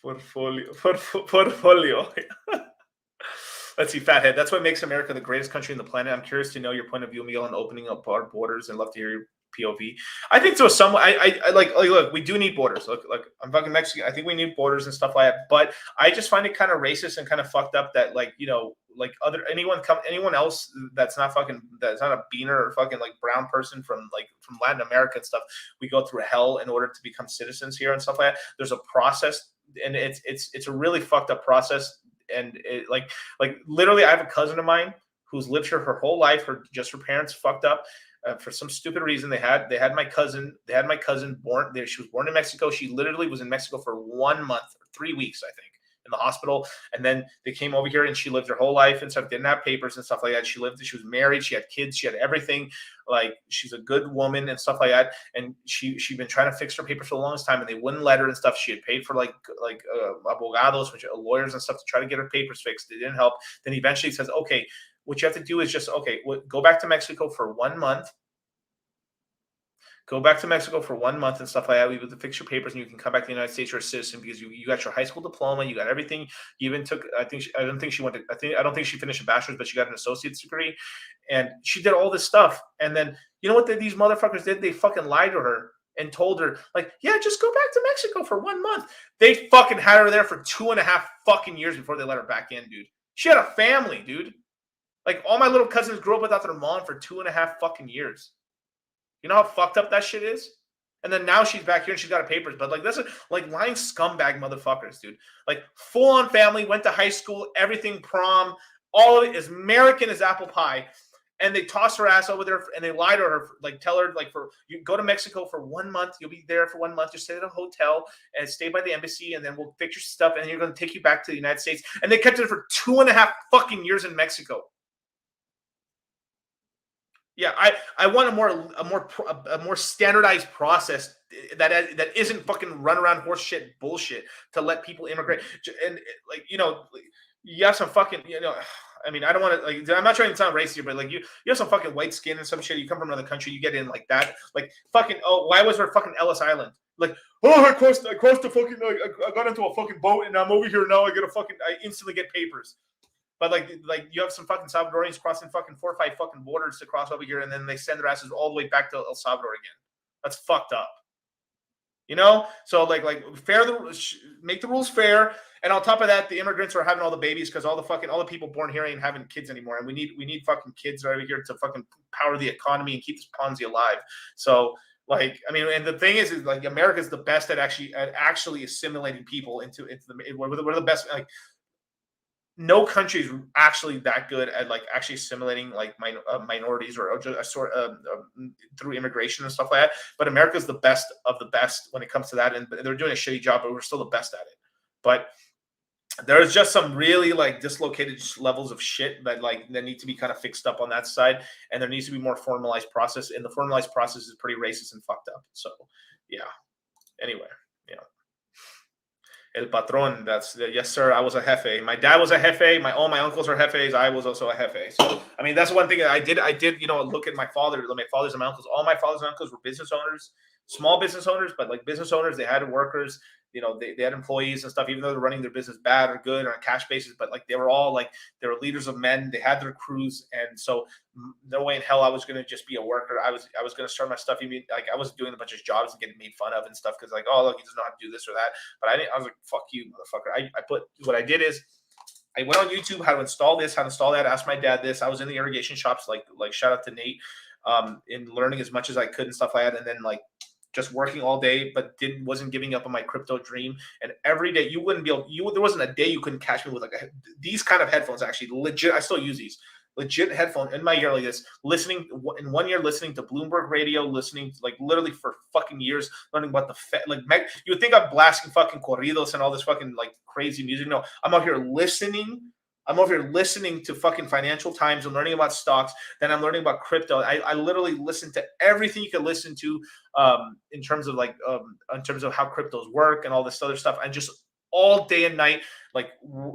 Portfolio. Let's see, Fathead. That's what makes America the greatest country on the planet. I'm curious to know your point of view, Miguel, on opening up our borders, and love to hear your POV. I think so. I like look. We do need borders. Look, I'm fucking Mexican. I think we need borders and stuff like that. But I just find it kind of racist and kind of fucked up that anyone else that's not a beaner or fucking like brown person from Latin America and stuff. We go through hell in order to become citizens here and stuff like that. There's a process, and it's a really fucked up process. And it, like literally, I have a cousin of mine who's lived here her whole life. Her parents fucked up. For some stupid reason, they had my cousin born there. She was born in Mexico. She literally was in Mexico for 1 month, 3 weeks, I think, in the hospital. And then they came over here and she lived her whole life and stuff. Didn't have papers and stuff like that. She was married. She had kids. She had everything. Like, she's a good woman and stuff like that. And she'd been trying to fix her papers for the longest time, and they wouldn't let her and stuff. She had paid for abogados, which are lawyers and stuff, to try to get her papers fixed. It didn't help. Then eventually says, okay, what you have to do is just, go back to Mexico for 1 month. Go back to Mexico for 1 month and stuff like that. We would fix your papers, and you can come back to the United States. You're a citizen because you got your high school diploma. You got everything. You even took. I don't think she finished a bachelor's, but she got an associate's degree, and she did all this stuff. And then you know what these motherfuckers did? They fucking lied to her and told her, like, yeah, just go back to Mexico for 1 month. They fucking had her there for 2.5 fucking years before they let her back in, dude. She had a family, dude. Like, all my little cousins grew up without their mom for 2.5 fucking years. You know how fucked up that shit is? And then now she's back here and she's got her papers. But that's lying scumbag motherfuckers, dude. Like, full on family, went to high school, everything, prom, all of it as American as apple pie. And they toss her ass over there and they lie to her, tell her, you go to Mexico for 1 month, you'll be there for 1 month, just stay at a hotel and stay by the embassy, and then we'll fix your stuff, and then you're going to take you back to the United States. And they kept her for 2.5 fucking years in Mexico. Yeah, I want a more standardized process that isn't fucking run around horse shit bullshit to let people immigrate. And you have some fucking I mean, I don't want to I'm not trying to sound racist, but you have some fucking white skin and some shit. You come from another country, you get in like that. Why was there fucking Ellis Island? I crossed the fucking I got into a fucking boat and I'm over here now. I instantly get papers. But you have some fucking Salvadorians crossing fucking 4 or 5 fucking borders to cross over here, and then they send their asses all the way back to El Salvador again. That's fucked up. So make the rules fair, and on top of that, the immigrants are having all the babies because all the people born here ain't having kids anymore, and we need fucking kids over here to fucking power the economy and keep this Ponzi alive. So and the thing is America's the best at actually assimilating people into we're the best. No country is actually that good at actually assimilating minorities or just through immigration and stuff like that. But America's the best of the best when it comes to that, and they're doing a shitty job, but we're still the best at it. But there's just some really like dislocated levels of shit that need to be kind of fixed up on that side, and there needs to be more formalized process, and the formalized process is pretty racist and fucked up. So yeah. Anyway, yeah. El patron, that's yes sir, I was a jefe. My dad was a jefe, all my uncles are jefes, I was also a jefe. So I mean that's one thing that I did, look at my fathers and my uncles. All my fathers and uncles were business owners, small business owners, but like business owners, they had workers, they had employees and stuff, even though they're running their business bad or good or on a cash basis, but like they were all like, they were leaders of men, they had their crews. And so no way in hell I was going to just be a worker. I was going to start my stuff. Even like I was doing a bunch of jobs and getting made fun of and stuff because like, oh look, he doesn't know how to do this or that. But I was like, fuck you, motherfucker. What I did is I went on YouTube how to install this, how to install that. Asked my dad this. I was in the irrigation shops, like shout out to Nate, in learning as much as I could and stuff like that. And then like just working all day, but wasn't giving up on my crypto dream. And every day you wouldn't be able, there wasn't a day you couldn't catch me with like these kind of headphones. Actually, legit, I still use these legit headphone in my ear like this, listening in 1 year, listening to Bloomberg radio, listening to, like literally for fucking years, learning about the Fed. Like you would think I'm blasting fucking corridos and all this fucking like crazy music. No, I'm out here listening. I'm over here listening to fucking Financial Times and learning about stocks. Then I'm learning about crypto. I literally listen to everything you can listen to in terms of how cryptos work and all this other stuff. And just all day and night, like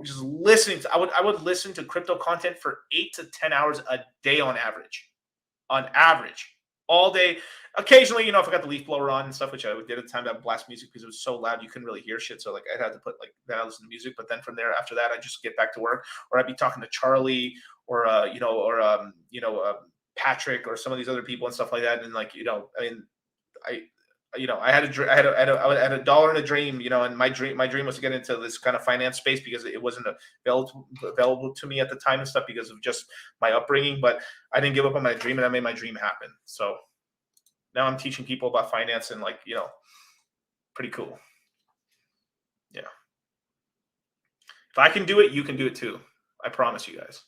just listening to, I would listen to crypto content for 8 to 10 hours a day on average, all day. Occasionally, if I got the leaf blower on and stuff, which I did at the time, that blast music because it was so loud you couldn't really hear shit. So like I had to put then I listen to music. But then from there, after that, I just get back to work, or I'd be talking to Charlie or Patrick or some of these other people and stuff like that. And I had a dollar in a dream, and my dream was to get into this kind of finance space because it wasn't available to me at the time and stuff because of just my upbringing. But I didn't give up on my dream, and I made my dream happen. So now I'm teaching people about finance and pretty cool. Yeah. If I can do it, you can do it too. I promise you guys.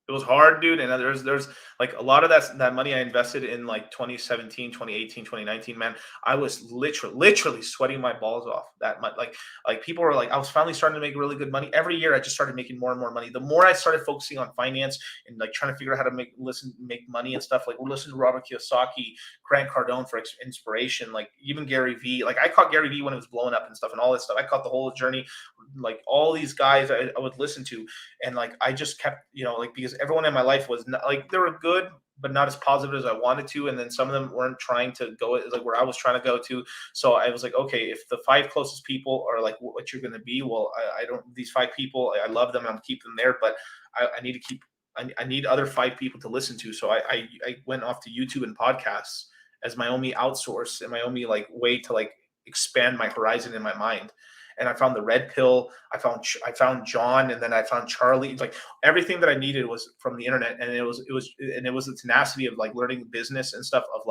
It was hard, dude. And there's like a lot of that money I invested in like 2017, 2018, 2019, man. I was literally sweating my balls off that much. Like people were like, I was finally starting to make really good money. Every year I just started making more and more money. The more I started focusing on finance and like trying to figure out how to make money and stuff, like we'll listen to Robert Kiyosaki, Grant Cardone for inspiration, like even Gary Vee. Like I caught Gary Vee when it was blowing up and stuff and all this stuff. I caught the whole journey, like all these guys I would listen to. And like I just kept, because everyone in my life was not, like they were good, but not as positive as I wanted to. And then some of them weren't trying to go like where I was trying to go to. So I was like, okay, if the 5 closest people are like what you're going to be, well, I don't, these 5 people, I love them. I'm keeping them there, but I need to keep, I need other 5 people to listen to. So I went off to YouTube and podcasts as my only outsource and my only like way to like expand my horizon in my mind. And I found the red pill. I found John, and then I found Charlie. Like everything that I needed was from the internet, and it was the tenacity of like learning business and stuff. Of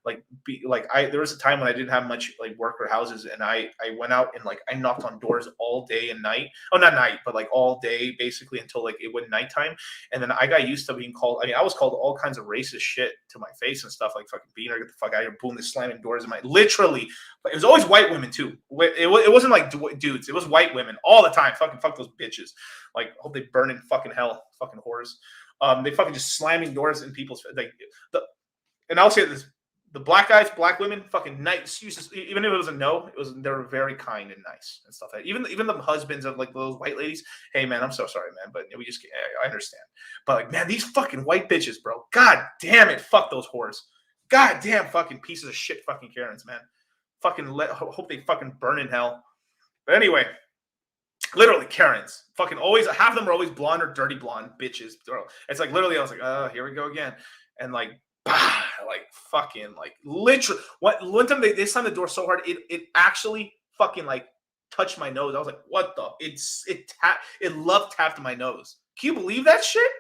there was a time when I didn't have much like work or houses, and I went out and like I knocked on doors all day and night. Oh, not night, but like all day basically until like it went nighttime. And then I got used to being called. I mean, I was called all kinds of racist shit to my face and stuff, like fucking Beaner, get the fuck out of here, boom, they're slamming doors in my literally. It was always white women too. It wasn't like dudes. It was white women all the time. Fucking fuck those bitches. Like, hope they burn in fucking hell. Fucking whores. They fucking just slamming doors in people's and I'll say this: the black guys, black women, fucking nice. Even if it was a no, they were very kind and nice and stuff. Like that. Even the husbands of like those white ladies. Hey man, I'm so sorry, man, but I understand. But like, man, these fucking white bitches, bro. God damn it, fuck those whores. God damn fucking pieces of shit, fucking Karens, man. Fucking hope they fucking burn in hell. But anyway, literally Karens. Fucking always, half of them are always blonde or dirty blonde bitches. It's like literally, I was like, oh, here we go again. And like, bah, like fucking like literally. One time they slammed the door so hard, it actually fucking like touched my nose. I was like, what the? It love tapped my nose. Can you believe that shit?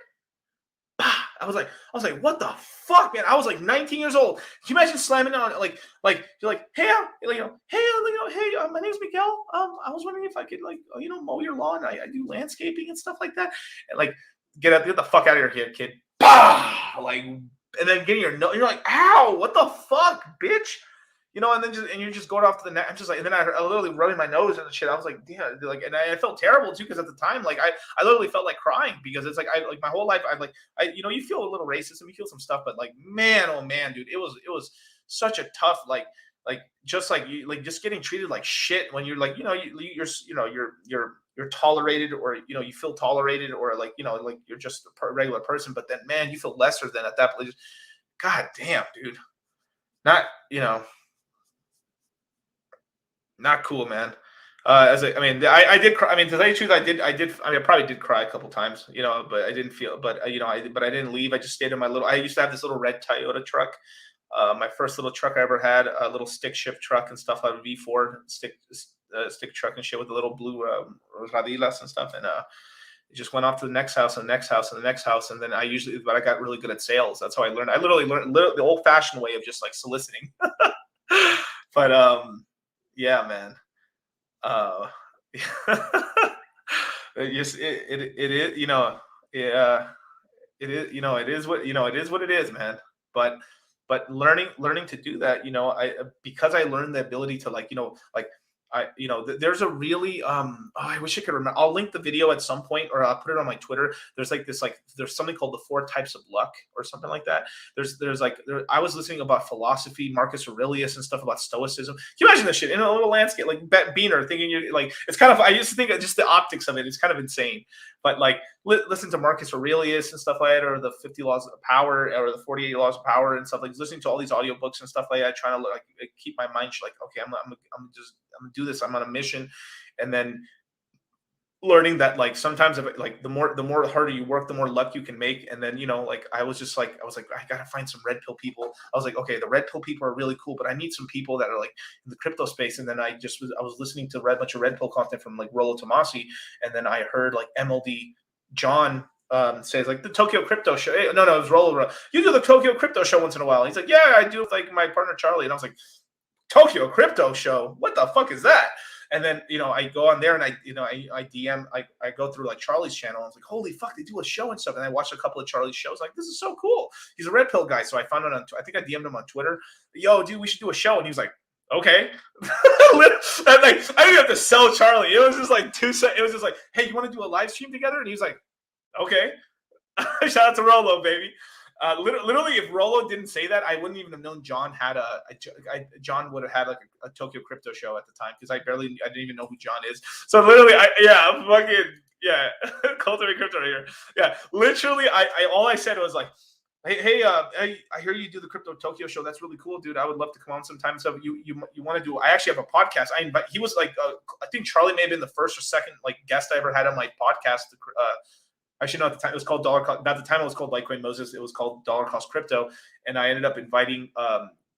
I was like, what the fuck, man? I was like 19 years old. Can you imagine slamming on like you're like, hey, my name's Miguel. I was wondering if I could mow your lawn. I do landscaping and stuff like that. And like, get the fuck out of here, kid. Bah! Like, and then getting your nose. You're like, ow, what the fuck, bitch? you know, and then you're just going off to the net. I'm just like, and then I literally rubbing my nose and shit. I was like, damn, like, and I felt terrible too because at the time, like, I literally felt like crying because it's like like my whole life, you know, you feel a little racist and you feel some stuff, but like, man, oh man, dude, it was such a tough just like you like just getting treated like shit when you're like, you know, you're tolerated, or you know, you feel tolerated, or like, you know, like you're just a regular person, but then man, you feel lesser than at that place. God damn, dude, not, you know, not cool, man. I mean, I did cry. I mean, to tell you the truth, I mean, I probably did cry a couple times, you know, but I didn't feel, but you know, but I didn't leave. I just stayed in my little, I used to have this little red Toyota truck. My first little truck I ever had, a little stick shift truck and stuff, like a V4 stick truck and shit with the little blue radilas and stuff. And it just went off to the next house and the next house and the next house. And then but I got really good at sales. That's how I learned. I literally learned the old fashioned way of just like soliciting. But yeah, man. It is, you know, yeah, it is, you know, it is what, you know, it is what it is, man. But learning to do that, you know, because I learned the ability to, like, you know, like you know, there's a really I wish I could remember. I'll link the video at some point, or I'll put it on my Twitter. There's there's something called the 4 types of luck or something like that. I was listening about philosophy, Marcus Aurelius and stuff about stoicism. Can you imagine this shit in a little landscape like Beaner thinking you're like, it's kind of, I used to think just the optics of it, it's kind of insane. But like listen to Marcus Aurelius and stuff like that, or the 50 laws of power, or the 48 laws of power and stuff, like listening to all these audiobooks and stuff like that, trying to like keep my mind like, okay, I'm gonna do this. I'm on a mission. And then learning that, like, sometimes if like the more harder you work, the more luck you can make. And then, you know, like I was like, I gotta find some red pill people. I was like, okay, the red pill people are really cool, but I need some people that are like in the crypto space. And then I was listening to a bunch of red pill content from like Rollo Tomasi, and then I heard like MLD John says like the Tokyo Crypto Show. Hey, no, it was Rollo. You do the Tokyo Crypto Show once in a while. He's like, yeah, I do with like my partner Charlie. And I was like, Tokyo Crypto Show? What the fuck is that? And then, you know, I go on there and I DM, I go through like Charlie's channel. I was like, holy fuck, they do a show and stuff. And I watched a couple of Charlie's shows. Like, this is so cool. He's a red pill guy. So I found out I think I DM'd him on Twitter. Yo, dude, we should do a show. And he was like, okay. And like, I didn't have to sell Charlie. It was just like it was just like, hey, you want to do a live stream together? And he was like, okay. Shout out to Rollo, baby. Literally, if Rollo didn't say that, I wouldn't even have known John had John would have had like a Tokyo Crypto Show at the time, because I didn't even know who John is. So literally, cultivate crypto right here. Yeah, literally, all I said was like, hey, I hear you do the Crypto Tokyo Show. That's really cool, dude. I would love to come on sometime. So you want to do? I actually have a podcast. He was like, I think Charlie may have been the first or second like guest I ever had on my podcast. I should know at the time it was called DollarCost. At the time it was called Litecoin Moses. It was called DollarCost Crypto, and I ended up inviting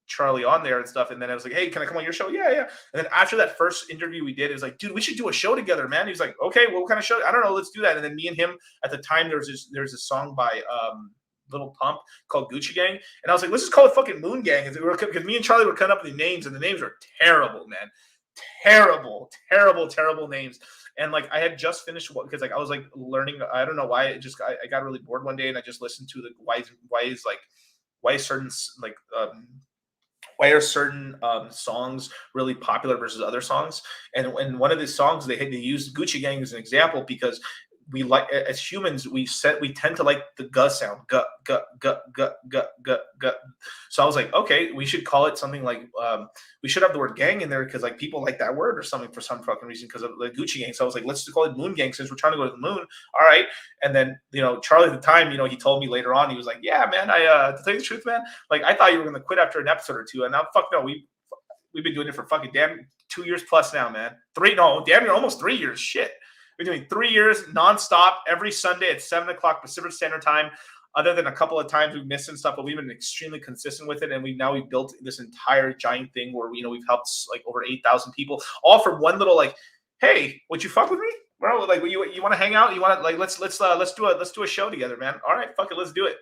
Charlie on there and stuff. And then I was like, "Hey, can I come on your show?" Yeah. And then after that first interview we did, it was like, "Dude, we should do a show together, man." He was like, "Okay, what kind of show?" I don't know. Let's do that. And then me and him at the time, there's a song by Little Pump called Gucci Gang, and I was like, "Let's just call it fucking Moon Gang," because me and Charlie were coming up with the names, and the names are terrible, man. Terrible names. And like I had just finished because like I was like learning. I don't know why. I got really bored one day and I just listened to the why are certain songs really popular versus other songs. And one of the songs they used Gucci Gang as an example, because we like, as humans, we tend to like the "g" sound, "g." So I was like, okay, we should call it something like we should have the word "gang" in there, because like people like that word or something for some fucking reason, because of the Gucci Gang. So I was like, let's just call it Moon Gang since we're trying to go to the moon. All right. And then, you know, Charlie at the time, you know, he told me later on, he was like, yeah, man, to tell you the truth, man, like I thought you were gonna quit after an episode or two, and now fuck no, we've been doing it for fucking damn 2 years plus now, man. Damn near almost 3 years. Shit. We're doing 3 years nonstop every Sunday at 7 o'clock Pacific Standard Time. Other than a couple of times we've missed and stuff, but we've been extremely consistent with it. And we've built this entire giant thing where, you know, we've helped like over 8,000 people, all from one little like, hey, would you fuck with me, bro? Like, you want to hang out? You want to like let's do a show together, man. All right, fuck it, let's do it.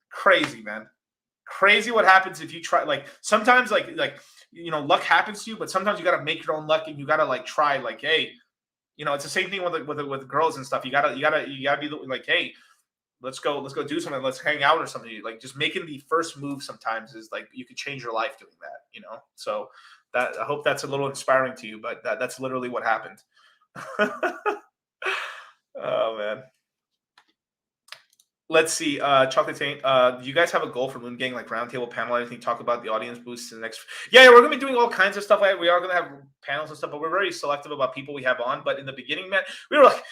Crazy, man. Crazy what happens if you try. Like sometimes like you know, luck happens to you, but sometimes you got to make your own luck, and you got to like try like, hey. You know, it's the same thing with girls and stuff. You gotta be like, hey, let's go do something. Let's hang out or something. Like just making the first move sometimes is like you could change your life doing that, you know? So that I hope that's a little inspiring to you, but that's literally what happened. Oh man. Let's see. Chocolate Taint. Do you guys have a goal for Moon Gang, like roundtable panel, anything? Talk about the audience boosts in the next. Yeah, we're gonna be doing all kinds of stuff. We are gonna have panels and stuff, but we're very selective about people we have on. But in the beginning, man, we were like,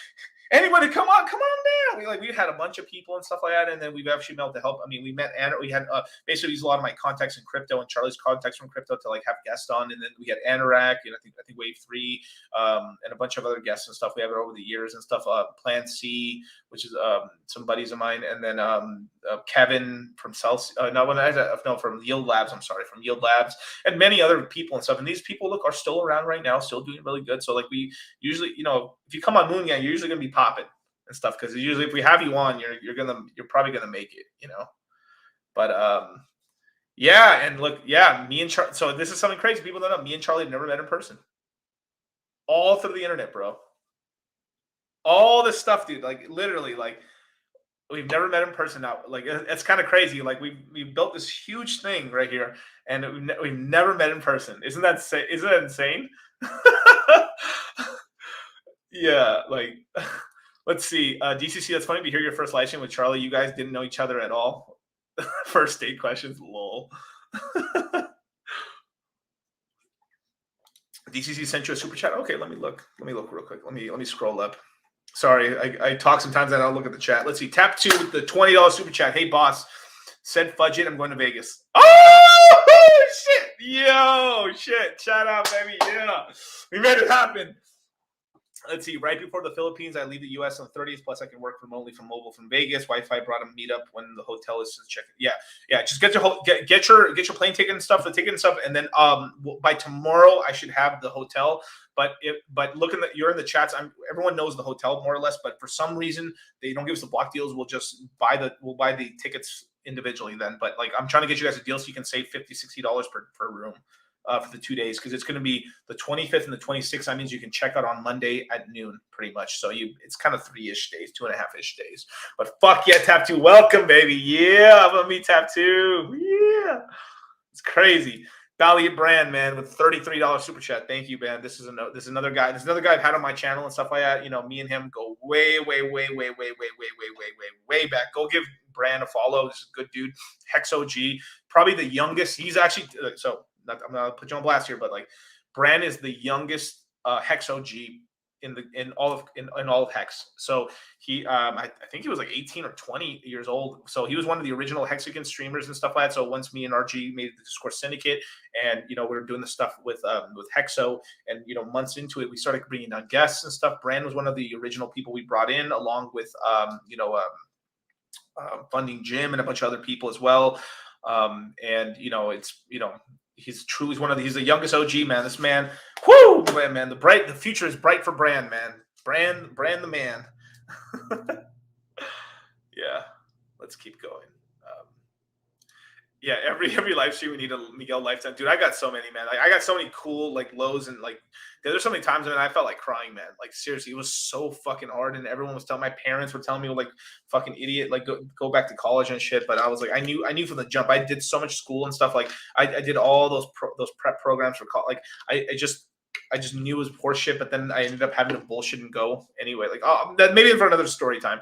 anybody, come on down. We had a bunch of people and stuff like that, and then we've actually been able to help. I mean, we met Anna. We had basically used a lot of my contacts in crypto and Charlie's contacts from crypto to like have guests on, and then we had Anorak and I think Wave 3, and a bunch of other guests and stuff. We have it over the years and stuff. Plan C, which is some buddies of mine, and then Kevin from from Yield Labs. I'm sorry, from Yield Labs, and many other people and stuff. And these people are still around right now, still doing really good. So like we usually, if you come on Moon Gang, you're usually gonna be popping and stuff, because usually if we have you on, you're probably gonna make it, But yeah, and look, yeah, me and Charlie. So this is something crazy. People don't know. Me and Charlie have never met in person. All through the internet, bro. All this stuff, dude. Like literally, like we've never met in person now. Like it's kind of crazy. Like we built this huge thing right here, and we've never met in person. Isn't that insane? Yeah, like let's see. DCC, that's funny to hear your first live stream with Charlie. You guys didn't know each other at all. First date questions, lol. DCC sent you a super chat. Okay, let me look real quick. Let me scroll up. Sorry, I talk sometimes and I don't look at the chat. Let's see. Tap 2 with the $20 super chat. Hey, boss. Said fudge it. I'm going to Vegas. Oh, shit. Yo, shit. Shout out, baby. Yeah. We made it happen. Let's see. Right before the Philippines, I leave the U.S. on the 30th. Plus, I can work remotely from mobile from Vegas. Wi-Fi brought a meetup when the hotel is just checking. Yeah. Just get your plane ticket and stuff, and then by tomorrow I should have the hotel. But looking at you're in the chats, everyone knows the hotel more or less. But for some reason they don't give us the block deals. We'll just buy the tickets individually then. But like I'm trying to get you guys a deal so you can save $50-$60 per room. For the 2 days, because it's going to be the 25th and the 26th. That means you can check out on Monday at noon, pretty much. So it's kind of 3-ish days, 2.5-ish days. But fuck yeah, Tap 2, welcome, baby. Yeah, I'm gonna meet Tap 2. Yeah, it's crazy. Valiant Brand, man, with $33 super chat. Thank you, man. This is another guy. This is another guy I've had on my channel and stuff like that. Me and him go way back. Go give Brand a follow. This is a good dude. Hex OG, probably the youngest. He's actually I'm gonna put you on blast here, but like Brand is the youngest Hex OG in all of Hex. So he I think he was like 18 or 20 years old. So he was one of the original Hexagon streamers and stuff like that. So once me and RG made the Discord syndicate, and we were doing the stuff with Hexo, and months into it we started bringing on guests and stuff. Brand was one of the original people we brought in, along with Funding Jim and a bunch of other people as well. He's the youngest OG, man. This man, whoo, man. The future is bright for Brand, man. Brand the man. Yeah, let's keep going. Yeah, every live stream we need a Miguel lifetime, dude. I got so many, man. Like I got so many cool like lows, and like there's so many times when I felt like crying, man. Like seriously, it was so fucking hard, and everyone was telling, my parents were telling me like fucking idiot, like go back to college and shit. But I was like, I knew from the jump. I did so much school and stuff. Like I did all those prep programs for college. Like I just knew it was horseshit. But then I ended up having to bullshit and go anyway. Like that maybe for another story time.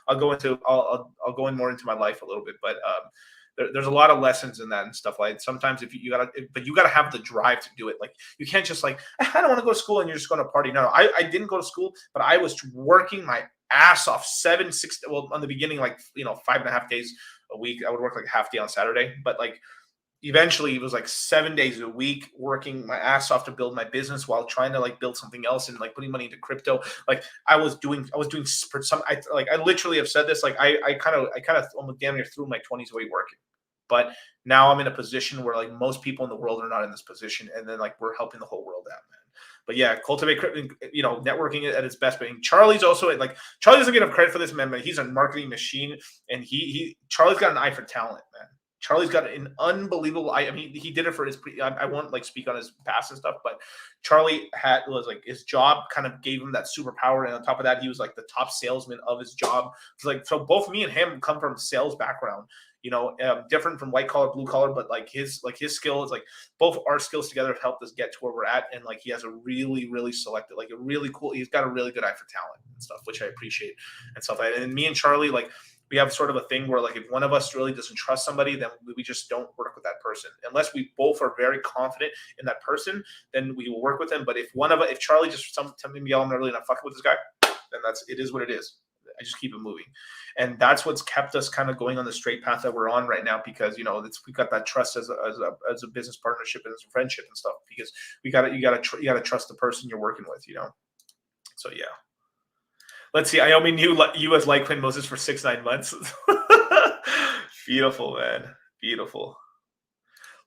I'll go in more into my life a little bit, but there's a lot of lessons in that and stuff like that. Sometimes you gotta have the drive to do it. Like you can't just like, I don't want to go to school and you're just going to party. No, I didn't go to school, but I was working my ass off on the beginning, like 5.5 days a week. I would work like a half day on Saturday, but like eventually it was like 7 days a week working my ass off to build my business while trying to like build something else and like putting money into crypto. Like I was doing for some, I literally have said this, like I kind of almost damn near threw my 20s away working. But now I'm in a position where like most people in the world are not in this position, and then like we're helping the whole world out, man. But yeah, cultivate crypto, networking at its best. But Charlie's also like, Charlie doesn't get enough credit for this, man. But he's a marketing machine, and Charlie's got an eye for talent, man. Charlie's got an unbelievable. I mean, he did it for his. I won't like speak on his past and stuff, but Charlie was like his job kind of gave him that superpower, and on top of that, he was like the top salesman of his job. It's like so both me and him come from sales background. Different from white collar, blue collar, but like his skill is like both our skills together have helped us get to where we're at. And like he has a really, really selected, like a really cool. He's got a really good eye for talent and stuff, which I appreciate and stuff like that. And me and Charlie, like we have sort of a thing where like if one of us really doesn't trust somebody, then we just don't work with that person unless we both are very confident in that person. Then we will work with them. But if Charlie just something yell, I'm not really not fucking with this guy, then it is what it is. I just keep it moving. And that's what's kept us kind of going on the straight path that we're on right now, because we've got that trust as a business partnership and as a friendship and stuff, because you gotta trust the person you're working with, So yeah. Let's see. I only knew you as Litecoin Moses for 6-9 months. Beautiful, man. Beautiful.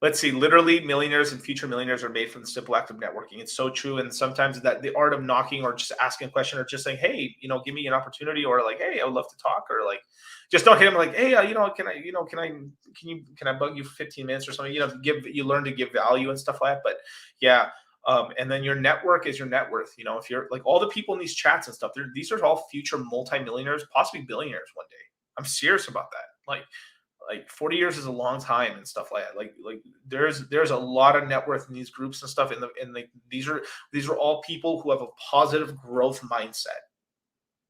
Let's see. Literally, millionaires and future millionaires are made from the simple act of networking. It's so true. And sometimes that the art of knocking or just asking a question or just saying, hey, give me an opportunity, or like, hey, I would love to talk, or like, just don't hit them like, hey, can I bug you for 15 minutes or something? You learn to give value and stuff like that. But yeah. And then your network is your net worth. If you're like all the people in these chats and stuff, these are all future multimillionaires, possibly billionaires one day. I'm serious about that. Like 40 years is a long time and stuff like that. Like there's a lot of net worth in these groups and stuff. These are all people who have a positive growth mindset.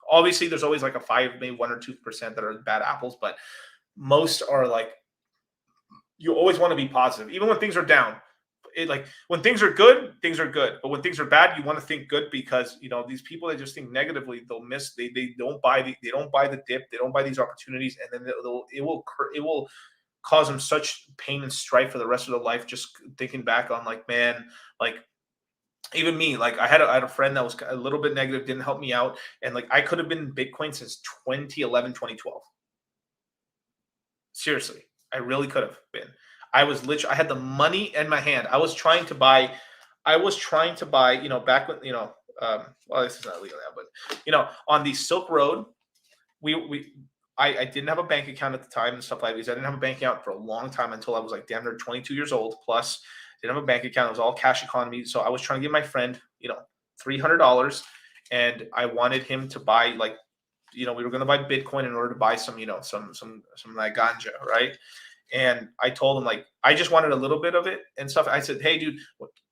Obviously, there's always like a 5, maybe 1 or 2% that are bad apples, but most are like, you always want to be positive, even when things are down. When things are good, but when things are bad, you want to think good, because these people that just think negatively, they'll miss. They don't buy the dip, they don't buy these opportunities, and then it will cause them such pain and strife for the rest of their life. Just thinking back on like, man, like even me, like I had a friend that was a little bit negative, didn't help me out, and like I could have been in Bitcoin since 2011, 2012. Seriously, I really could have been. I had the money in my hand. I was trying to buy, back when, well, this is not legal now, but, on the Silk Road, I didn't have a bank account at the time and stuff like that, because I didn't have a bank account for a long time until I was like damn near 22 years old plus. Didn't have a bank account. It was all cash economy. So I was trying to give my friend, $300, and I wanted him to buy we were going to buy Bitcoin in order to buy some like ganja, right? And I told him, like, I just wanted a little bit of it and stuff. I said, hey, dude,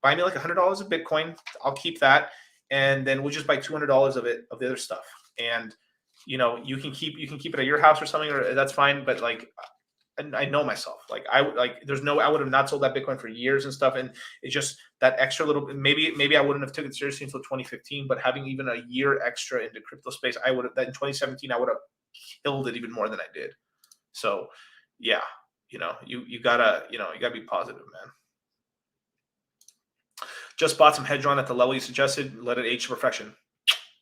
buy me like $100 of Bitcoin. I'll keep that. And then we'll just buy $200 of the other stuff. And, you can keep it at your house or something, or that's fine. But like, I know myself, I would have not sold that Bitcoin for years and stuff. And it's just that extra little, maybe I wouldn't have took it seriously until 2015, but having even a year extra into crypto space, that in 2017, I would have killed it even more than I did. So yeah. You gotta be positive, man. Just bought some Hedron at the level you suggested. Let it age to perfection.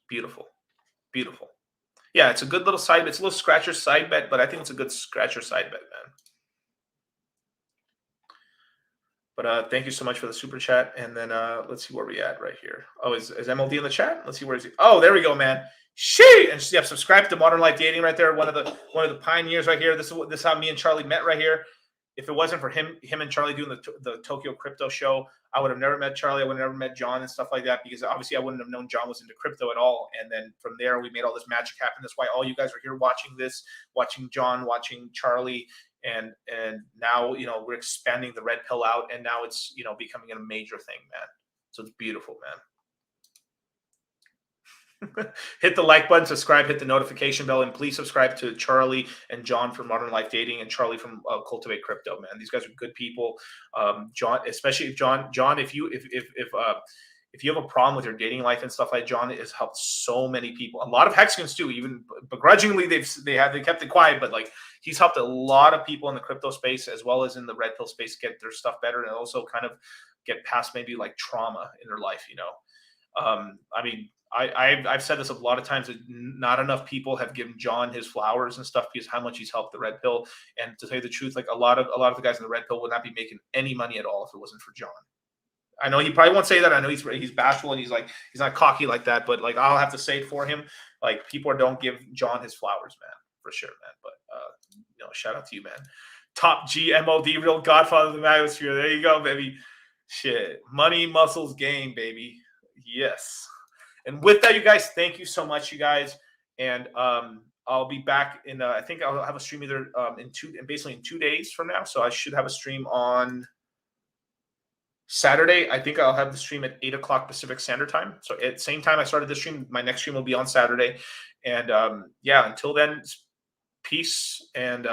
Beautiful. Beautiful. Yeah, it's a good little side bet. It's a little scratcher side bet, but I think it's a good scratcher side bet, man. But thank you so much for the super chat. And then let's see where we at right here. Oh, is MLD in the chat? Let's see where is he. Oh, there we go, man. She and yeah, subscribe to Modern Life Dating right there. One of the pioneers right here. This is how me and Charlie met right here. If it wasn't for him and Charlie doing the Tokyo Crypto Show, I would have never met Charlie. I would have never met John and stuff like that, because obviously I wouldn't have known John was into crypto at all. And then from there, we made all this magic happen. That's why all you guys are here watching this, watching John, watching Charlie, and now we're expanding the red pill out, and now it's becoming a major thing, man. So it's beautiful, man. Hit the like button, subscribe, hit the notification bell, and please subscribe to Charlie and John from Modern Life Dating, and Charlie from Cultivate Crypto. Man, these guys are good people. John, especially if John, if you have a problem with your dating life and stuff like, John has helped so many people. A lot of Hexagons too, even begrudgingly they kept it quiet, but like he's helped a lot of people in the crypto space as well as in the red pill space get their stuff better, and also kind of get past maybe like trauma in their life. I mean. I've said this a lot of times that not enough people have given John his flowers and stuff, because how much he's helped the red pill. And to tell you the truth, like a lot of the guys in the red pill would not be making any money at all if it wasn't for John. I know he probably won't say that. I know he's bashful and he's not cocky like that, but like I'll have to say it for him. Like people don't give John his flowers, man, for sure, man. But shout out to you, man. Top G MOD, real Godfather of the Manosphere. There you go, baby. Shit, money, muscles, game, baby. Yes. And with that, you guys, thank you so much, you guys. And I'll be back in. I think I'll have a stream either basically in 2 days from now. So I should have a stream on Saturday. I think I'll have the stream at 8 o'clock Pacific Standard Time. So at the same time I started the stream, my next stream will be on Saturday. And yeah, until then, peace and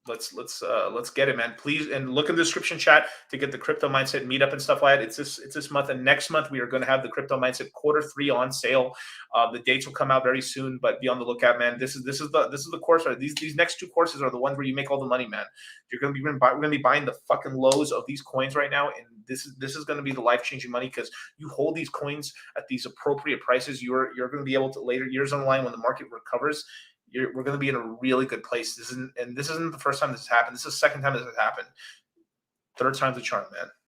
let's get it, man. Please, and look in the description chat to get the Crypto Mindset meetup and stuff like that. It's this month, and next month we are going to have the Crypto Mindset Q3 on sale. The dates will come out very soon, but be on the lookout, man. This is the course. These next 2 courses are the ones where you make all the money, man. We're going to be buying the fucking lows of these coins right now, and this is going to be the life-changing money, because you hold these coins at these appropriate prices. You're going to be able to later years on the line when the market recovers. We're going to be in a really good place. This isn't the first time this has happened. This is the second time this has happened. Third time's the charm, man.